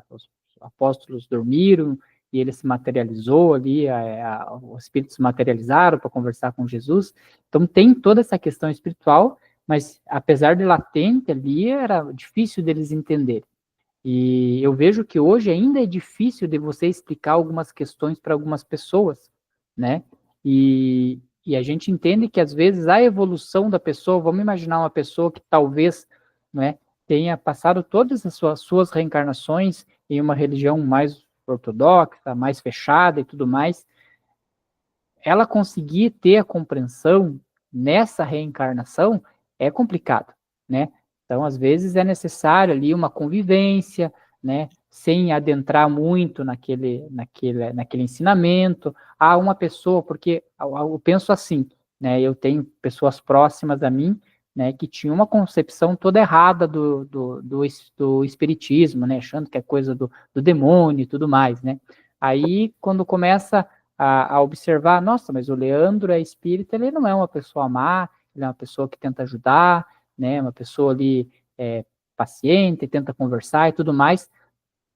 apóstolos dormiram, e ele se materializou ali, os espíritos se materializaram para conversar com Jesus. Então tem toda essa questão espiritual, mas apesar de latente ali, era difícil deles entenderem. E eu vejo que hoje ainda é difícil de você explicar algumas questões para algumas pessoas, né? E a gente entende que às vezes a evolução da pessoa, vamos imaginar uma pessoa que talvez, né, tenha passado todas as suas reencarnações em uma religião mais ortodoxa, mais fechada e tudo mais, ela conseguir ter a compreensão nessa reencarnação é complicado, né? Então, às vezes é necessário ali uma convivência, né? Sem adentrar muito naquele ensinamento. Há uma pessoa, porque eu penso assim, né? Eu tenho pessoas próximas a mim, né? Que tinham uma concepção toda errada do espiritismo, né? Achando que é coisa do demônio e tudo mais, né? Aí, quando começa a observar, nossa, mas o Leandro é espírita, ele não é uma pessoa má, ele é uma pessoa que tenta ajudar, né, uma pessoa ali paciente, tenta conversar e tudo mais.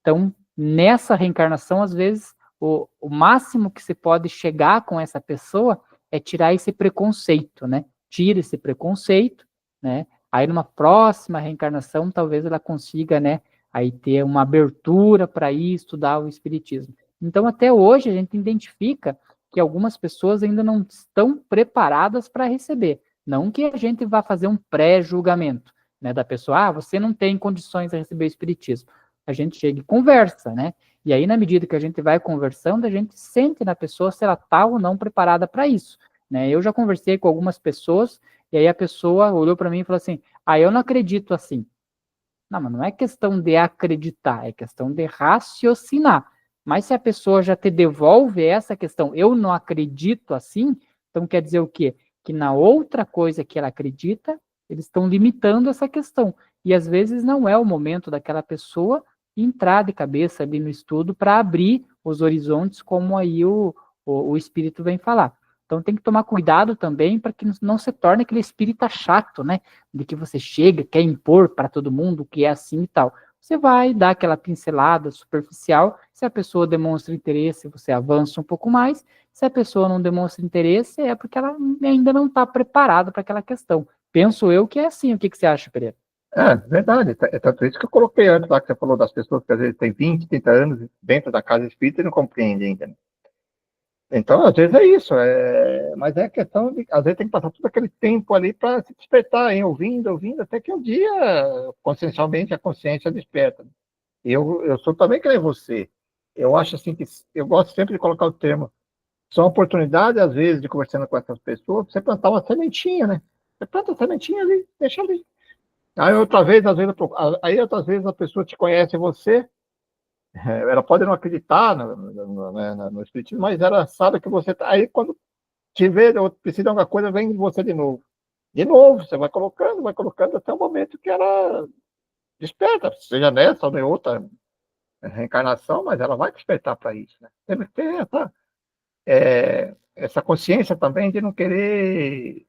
Então, nessa reencarnação, às vezes, o máximo que se pode chegar com essa pessoa é tirar esse preconceito, né? Tira esse preconceito, né? Aí, numa próxima reencarnação, talvez ela consiga, né? Aí ter uma abertura para ir estudar o espiritismo. Então, até hoje, a gente identifica que algumas pessoas ainda não estão preparadas para receber. Não que a gente vá fazer um pré-julgamento, né, da pessoa, você não tem condições de receber o espiritismo. A gente chega e conversa, né? E aí, na medida que a gente vai conversando, a gente sente na pessoa se ela está ou não preparada para isso, né? Eu já conversei com algumas pessoas, e aí a pessoa olhou para mim e falou assim, eu não acredito assim. Não, mas não é questão de acreditar, é questão de raciocinar. Mas se a pessoa já te devolve essa questão, eu não acredito assim, então quer dizer o quê? Que na outra coisa que ela acredita, eles estão limitando essa questão. E às vezes não é o momento daquela pessoa entrar de cabeça ali no estudo para abrir os horizontes, como aí o espírito vem falar. Então tem que tomar cuidado também para que não se torne aquele espírita chato, né? De que você chega, quer impor para todo mundo que é assim e tal. Você vai dar aquela pincelada superficial. Se a pessoa demonstra interesse, você avança um pouco mais. Se a pessoa não demonstra interesse, é porque ela ainda não está preparada para aquela questão. Penso eu que é assim. O que você acha, Pereira? É, verdade. É tanto isso que eu coloquei antes lá, que você falou das pessoas que às vezes têm 20, 30 anos dentro da casa espírita e não compreendem ainda, né? Então, às vezes é isso, mas é questão de, às vezes tem que passar todo aquele tempo ali para se despertar, hein? Ouvindo, até que um dia, consciencialmente, a consciência desperta. Eu sou também que nem você. Eu acho assim que, eu gosto sempre de colocar o termo, são oportunidades, às vezes, de conversando com essas pessoas, você plantar uma sementinha, né? Você planta a sementinha ali, deixa ali. Aí outra vez, às vezes, aí outras vezes a pessoa te conhece você, ela pode não acreditar no espiritismo, mas ela sabe que você tá. Aí quando te vê, ou precisa de alguma coisa, vem você de novo. De novo, você vai colocando até o momento que ela desperta, seja nessa ou em outra reencarnação, mas ela vai despertar para isso, né? Deve ter essa consciência também de não querer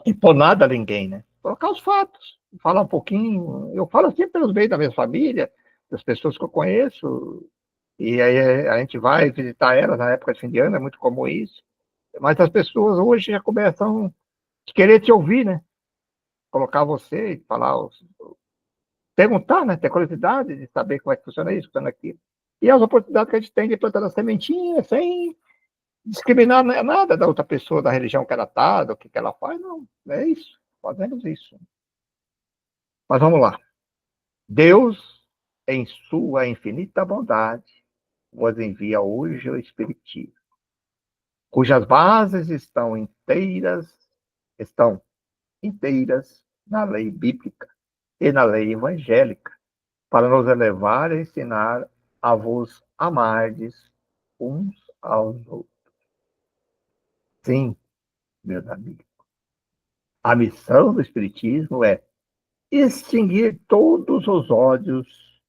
impor nada a ninguém, né? Colocar os fatos, falar um pouquinho. Eu falo sempre pelos meios da minha família, das pessoas que eu conheço, e aí a gente vai visitar elas na época de fim de ano, é muito comum isso. Mas as pessoas hoje já começam a querer te ouvir, né? Colocar você e falar, perguntar, né? Ter curiosidade de saber como é que funciona isso, funciona aquilo. E as oportunidades que a gente tem de plantar a sementinha sem discriminar nada da outra pessoa, da religião que ela está, do que ela faz, não. É isso. Fazemos isso. Mas vamos lá. Deus, em sua infinita bondade, vos envia hoje o Espiritismo, cujas bases estão inteiras na lei bíblica e na lei evangélica, para nos elevar e ensinar a vos amardes uns aos outros. Sim, meus amigos. A missão do Espiritismo é extinguir todos os ódios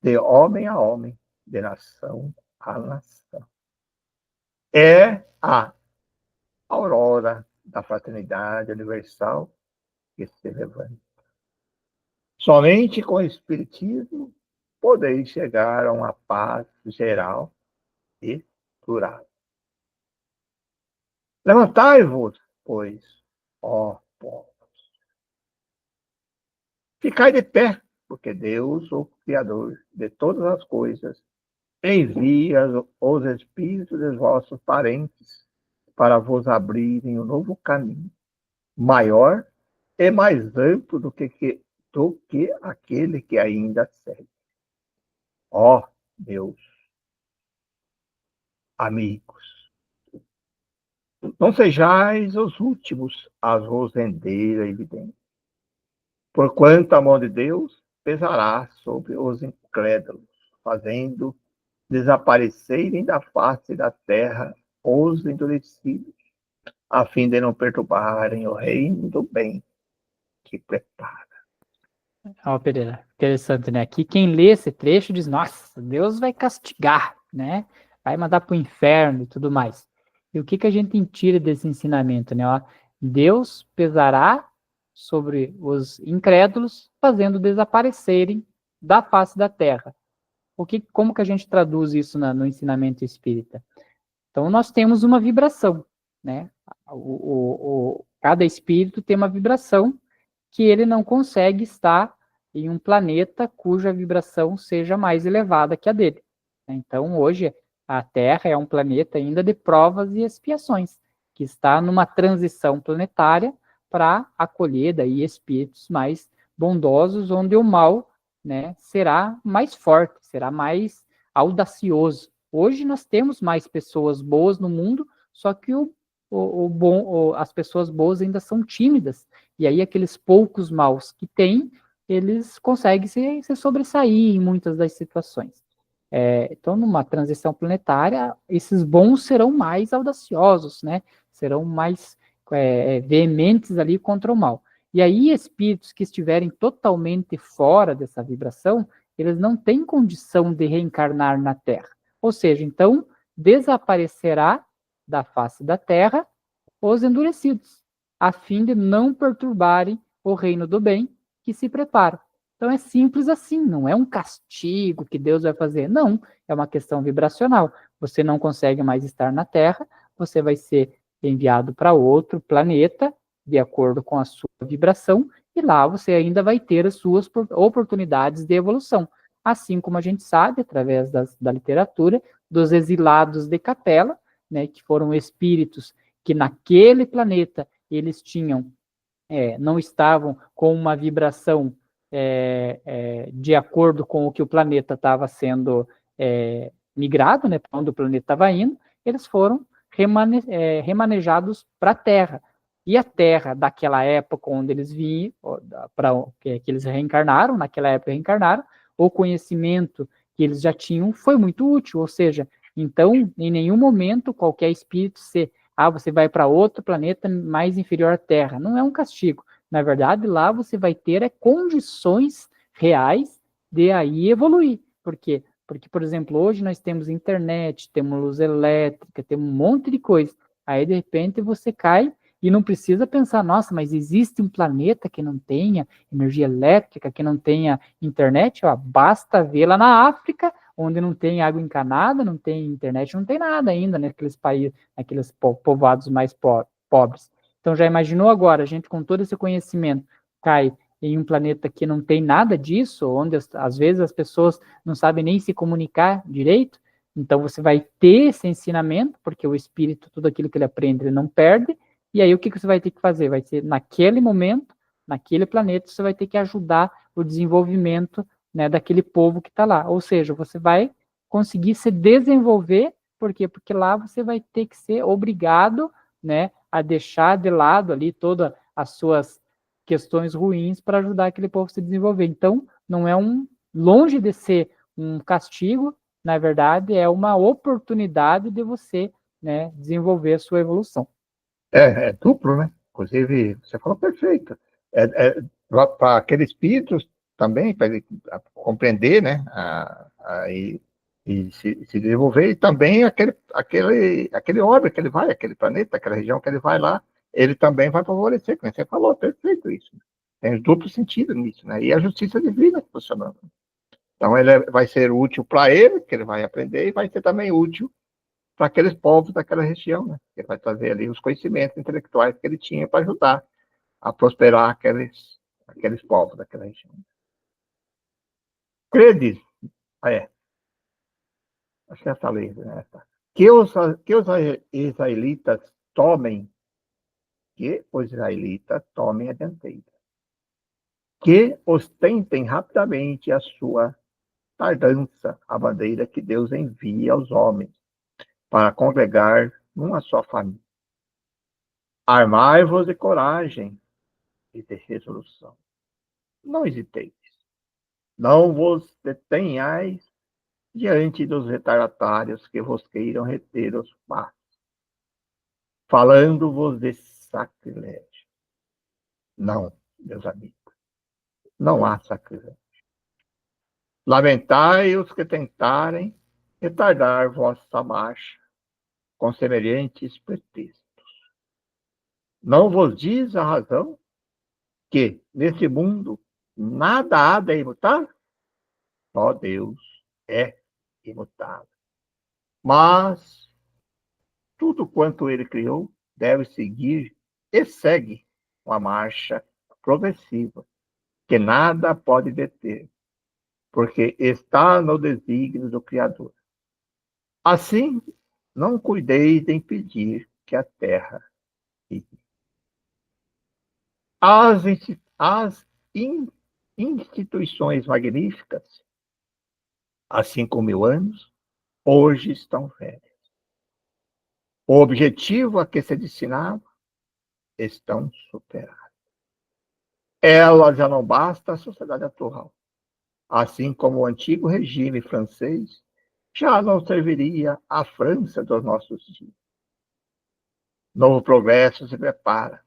de homem a homem, de nação a nação. É a aurora da fraternidade universal que se levanta. Somente com o Espiritismo podeis chegar a uma paz geral e durável. Levantai-vos, pois, ó povos. Ficai de pé, porque Deus, o Criador de todas as coisas, envia os espíritos dos vossos parentes para vos abrirem um novo caminho, maior e mais amplo do que aquele que ainda segue. Ó Deus, amigos, não sejais os últimos a vos render a evidência, porquanto a mão de Deus pesará sobre os incrédulos, fazendo desaparecerem da face da terra os endurecidos, a fim de não perturbarem o reino do bem que prepara. Ó, Pereira, interessante, né? Aqui quem lê esse trecho diz, nossa, Deus vai castigar, né? Vai mandar para o inferno e tudo mais. E o que que a gente tira desse ensinamento, né? Ó, Deus pesará sobre os incrédulos, fazendo desaparecerem da face da terra. Como que a gente traduz isso no ensinamento espírita? Então, nós temos uma vibração, né? Cada espírito tem uma vibração que ele não consegue estar em um planeta cuja vibração seja mais elevada que a dele. Então, hoje, a Terra é um planeta ainda de provas e expiações, que está numa transição planetária para acolher daí espíritos mais bondosos, onde o mal, né, será mais forte, será mais audacioso. Hoje nós temos mais pessoas boas no mundo, só que as pessoas boas ainda são tímidas. E aí aqueles poucos maus que tem, eles conseguem se sobressair em muitas das situações. Então, numa transição planetária, esses bons serão mais audaciosos, né? Serão mais veementes ali contra o mal. E aí, espíritos que estiverem totalmente fora dessa vibração, eles não têm condição de reencarnar na Terra. Ou seja, então, desaparecerá da face da Terra os endurecidos, a fim de não perturbarem o reino do bem que se prepara. Então é simples assim, não é um castigo que Deus vai fazer, não, é uma questão vibracional. Você não consegue mais estar na Terra, você vai ser enviado para outro planeta, de acordo com a sua vibração, e lá você ainda vai ter as suas oportunidades de evolução. Assim como a gente sabe, através da literatura, dos exilados de capela, né, que foram espíritos que naquele planeta eles tinham, não estavam com uma vibração de acordo com o que o planeta estava sendo migrado, né, para onde o planeta estava indo, eles foram remanejados para a Terra. E a Terra, daquela época onde eles vinham, que eles reencarnaram, naquela época reencarnaram, o conhecimento que eles já tinham foi muito útil, ou seja, então, em nenhum momento qualquer espírito você vai para outro planeta mais inferior à Terra. Não é um castigo. Na verdade, lá você vai ter condições reais de aí evoluir. Por quê? Porque, por exemplo, hoje nós temos internet, temos luz elétrica, temos um monte de coisa. Aí, de repente, você cai e não precisa pensar, nossa, mas existe um planeta que não tenha energia elétrica, que não tenha internet? Ó, basta ver lá na África, onde não tem água encanada, não tem internet, não tem nada ainda naqueles países, naqueles povoados mais pobres. Então já imaginou agora, a gente com todo esse conhecimento cai em um planeta que não tem nada disso, onde às vezes as pessoas não sabem nem se comunicar direito, então você vai ter esse ensinamento, porque o espírito, tudo aquilo que ele aprende, ele não perde, e aí o que você vai ter que fazer? Vai ser naquele momento, naquele planeta, você vai ter que ajudar o desenvolvimento, né, daquele povo que está lá. Ou seja, você vai conseguir se desenvolver, por quê? Porque lá você vai ter que ser obrigado, né, a deixar de lado ali todas as suas questões ruins para ajudar aquele povo a se desenvolver. Então, não é longe de ser um castigo, na verdade, é uma oportunidade de você, né, desenvolver a sua evolução. É duplo, né? Inclusive, você falou perfeito. Para aquele espírito também, para ele compreender, né? E se desenvolver, e também aquele orbe que ele vai, aquele planeta, aquela região que ele vai lá, ele também vai favorecer, como você falou, perfeito isso. Tem um duplo sentido nisso, né? E a justiça divina funcionando. Então, vai ser útil para ele, que ele vai aprender, e vai ser também útil para aqueles povos daquela região, né? Ele vai trazer ali os conhecimentos intelectuais que ele tinha para ajudar a prosperar aqueles povos daquela região. Credes, acho que essa lei, né? Que os israelitas tomem, a dianteira, que ostentem rapidamente a sua tardança, a bandeira que Deus envia aos homens para congregar numa só família. Armai-vos de coragem e de resolução. Não hesiteis. Não vos detenhais diante dos retardatários que vos queiram reter os passos, falando-vos de sacrilégio. Não, meus amigos, não há sacrilégio. Lamentai os que tentarem retardar vossa marcha com semelhantes pretextos. Não vos diz a razão que, nesse mundo, nada há de imutável? Só Deus é imutável. Mas tudo quanto ele criou deve seguir e segue uma marcha progressiva, que nada pode deter, porque está no desígnio do Criador. Assim, não cuideis de impedir que a terra vive. As instituições magníficas, há 5.000 anos, hoje estão velhas. O objetivo a que se destinava estão superados. Ela já não basta à sociedade atual. Assim como o antigo regime francês já não serviria à França dos nossos dias. Novo progresso se prepara,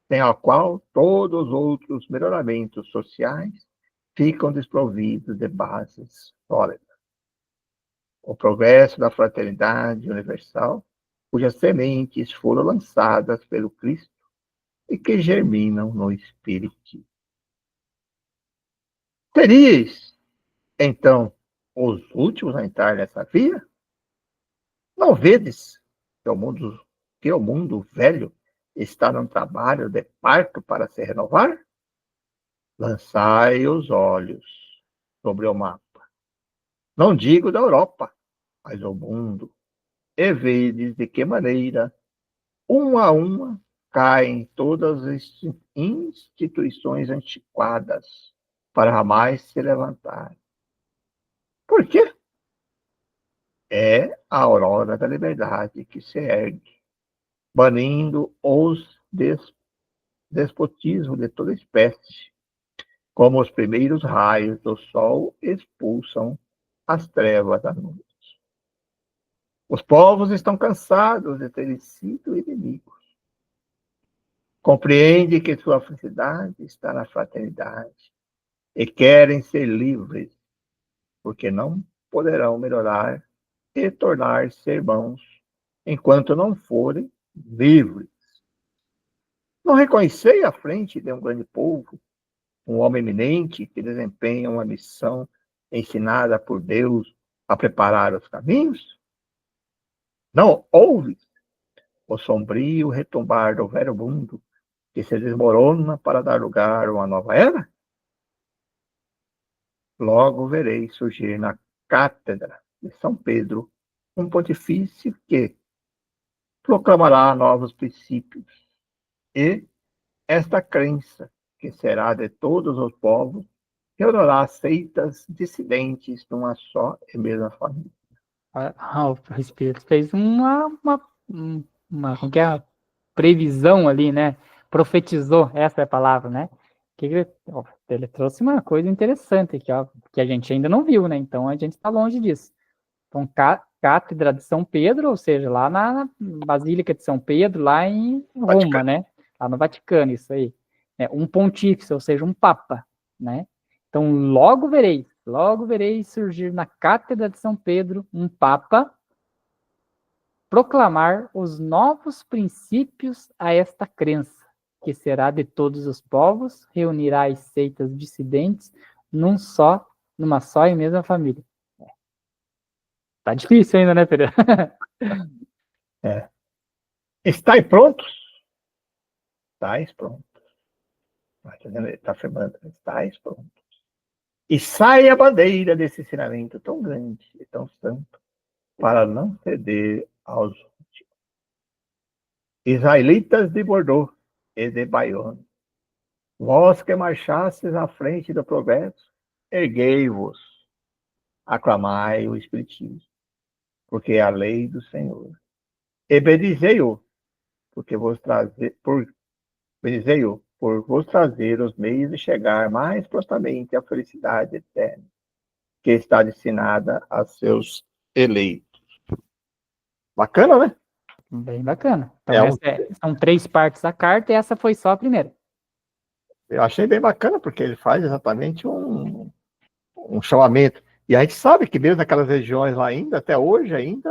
sem ao qual todos os outros melhoramentos sociais ficam desprovidos de bases sólidas. O progresso da fraternidade universal, cujas sementes foram lançadas pelo Cristo e que germinam no Espiritismo. Seríeis, então, os últimos a entrar nessa via? Não vedes que o mundo velho está num trabalho de parto para se renovar? Lançai os olhos sobre o mapa. Não digo da Europa, mas o mundo, e vedes de que maneira, uma a uma, caem todas as instituições antiquadas para jamais se levantar. Por quê? É a aurora da liberdade que se ergue, banindo os despotismos de toda espécie, como os primeiros raios do sol expulsam as trevas da noite. Os povos estão cansados de terem sido inimigos. Compreende que sua felicidade está na fraternidade e querem ser livres, porque não poderão melhorar e tornar-se irmãos enquanto não forem livres. Não reconhecei à frente de um grande povo um homem eminente que desempenha uma missão ensinada por Deus a preparar os caminhos? Não ouves o sombrio retumbar do velho mundo que se desmorona para dar lugar a uma nova era? Logo verei surgir na cátedra de São Pedro um pontifício que proclamará novos princípios e esta crença, que será de todos os povos, reunirá seitas dissidentes numa só e mesma família. O Espírito fez como que é? Previsão ali, né? Profetizou, essa é a palavra, né? Ele trouxe uma coisa interessante aqui, ó, que a gente ainda não viu, né? Então a gente está longe disso. Então, Cátedra de São Pedro, ou seja, lá na Basílica de São Pedro, lá em Roma, Vaticano. né? Lá no Vaticano, isso aí. Um pontífice, ou seja, um papa, né? Então, logo vereis surgir na Cátedra de São Pedro um papa proclamar os novos princípios a esta crença, que será de todos os povos, reunirá as seitas dissidentes numa só e mesma família. Tá difícil ainda, né, Pedro? É. Estáis prontos? Estáis prontos. Ele está afirmando, estáis prontos. E sai a bandeira desse ensinamento tão grande e tão santo para não ceder aos últimos. Israelitas de Bordeaux e de Bayonne, vós que marchastes à frente do progresso, erguei-vos, aclamai o Espiritismo, porque é a lei do Senhor. E bendizei-o, porque vos trazer, bendizei-o, por vos trazer os meios de chegar mais prontamente à felicidade eterna, que está destinada a seus eleitos. Bacana, né? Bem bacana. Então, É um, são 3 partes da carta e essa foi só a primeira. eu achei bem bacana, porque ele faz exatamente um chamamento. E a gente sabe que mesmo naquelas regiões lá ainda, até hoje, ainda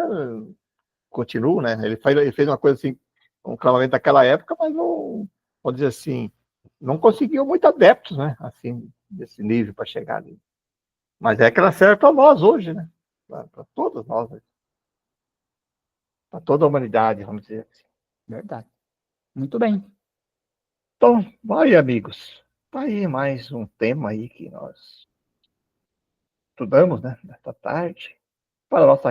continua, né? Ele fez uma coisa assim, um clamamento daquela época, mas não, vamos dizer assim, não conseguiu muito adeptos, né? Assim, desse nível para chegar ali. Mas é que ela serve para nós hoje, né? Para todos nós, né? Para toda a humanidade, vamos dizer assim. Verdade. Muito bem. Então, vai, amigos. Tá aí mais um tema aí que nós estudamos, né? Nesta tarde, para a nossa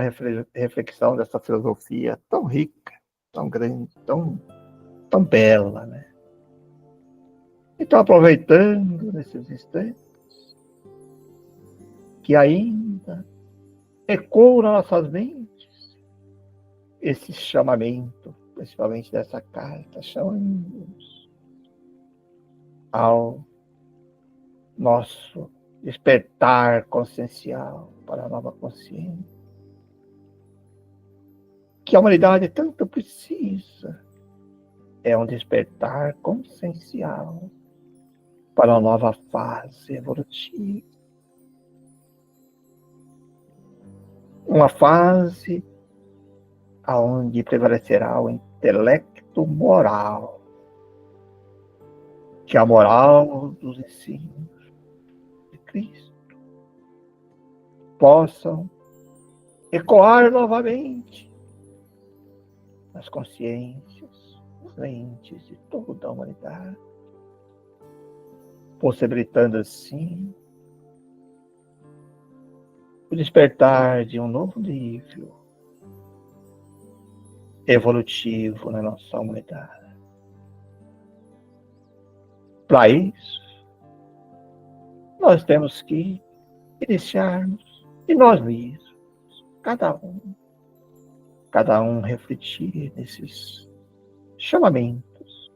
reflexão dessa filosofia tão rica, tão grande, tão bela, né? Então, aproveitando nesses instantes, que ainda ecoam nas nossas mentes esse chamamento, principalmente dessa carta, chamando-nos ao nosso despertar consciencial para a nova consciência, que a humanidade tanto precisa, é um despertar consciencial para uma nova fase evolutiva. Uma fase onde prevalecerá o intelecto moral, que é a moral dos ensinos de Cristo possam ecoar novamente nas consciências, nas mentes de toda a humanidade, possibilitando assim o despertar de um novo nível evolutivo na nossa humanidade. Para isso, nós temos que iniciarmos de nós mesmos, cada um refletir nesses chamamentos,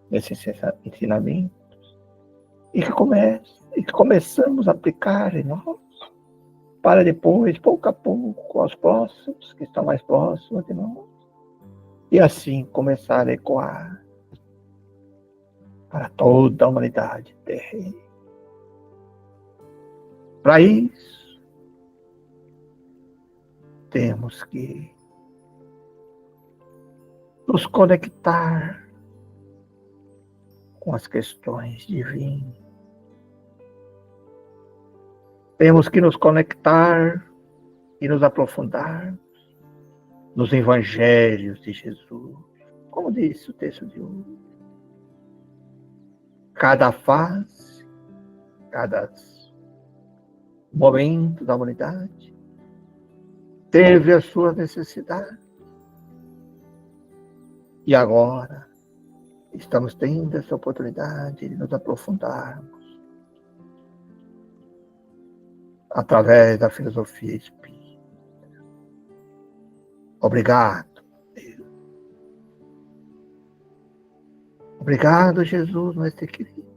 nesses ensinamentos, e que começamos a aplicar em nós, para depois, pouco a pouco, aos próximos, que estão mais próximos de nós, e assim começar a ecoar para toda a humanidade terrena. Para isso, temos que nos conectar com as questões divinas. Temos que nos conectar e nos aprofundar nos evangelhos de Jesus. Como disse o texto de hoje, cada fase, cada momento da humanidade teve as suas necessidades. E agora estamos tendo essa oportunidade de nos aprofundarmos através da filosofia espírita. Obrigado, Deus. Obrigado, Jesus, mestre querido,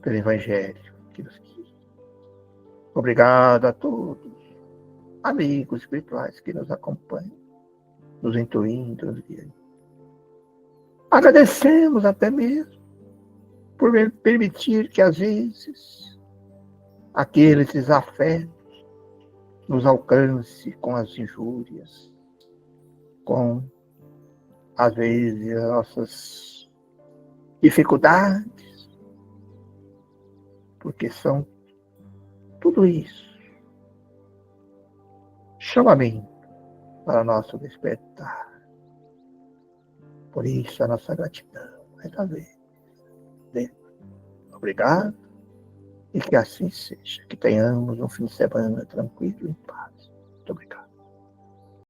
pelo Evangelho que nos guia. Obrigado a todos, amigos espirituais que nos acompanham, nos intuindo, nos guiando. Agradecemos até mesmo por permitir que, às vezes, aqueles desafetos nos alcance com as injúrias, com, às vezes, as nossas dificuldades, porque são tudo isso chamamento para nosso despertar. Por isso, a nossa gratidão, mais uma vez. Obrigado, e que assim seja. Que tenhamos um fim de semana tranquilo e em paz. Muito obrigado.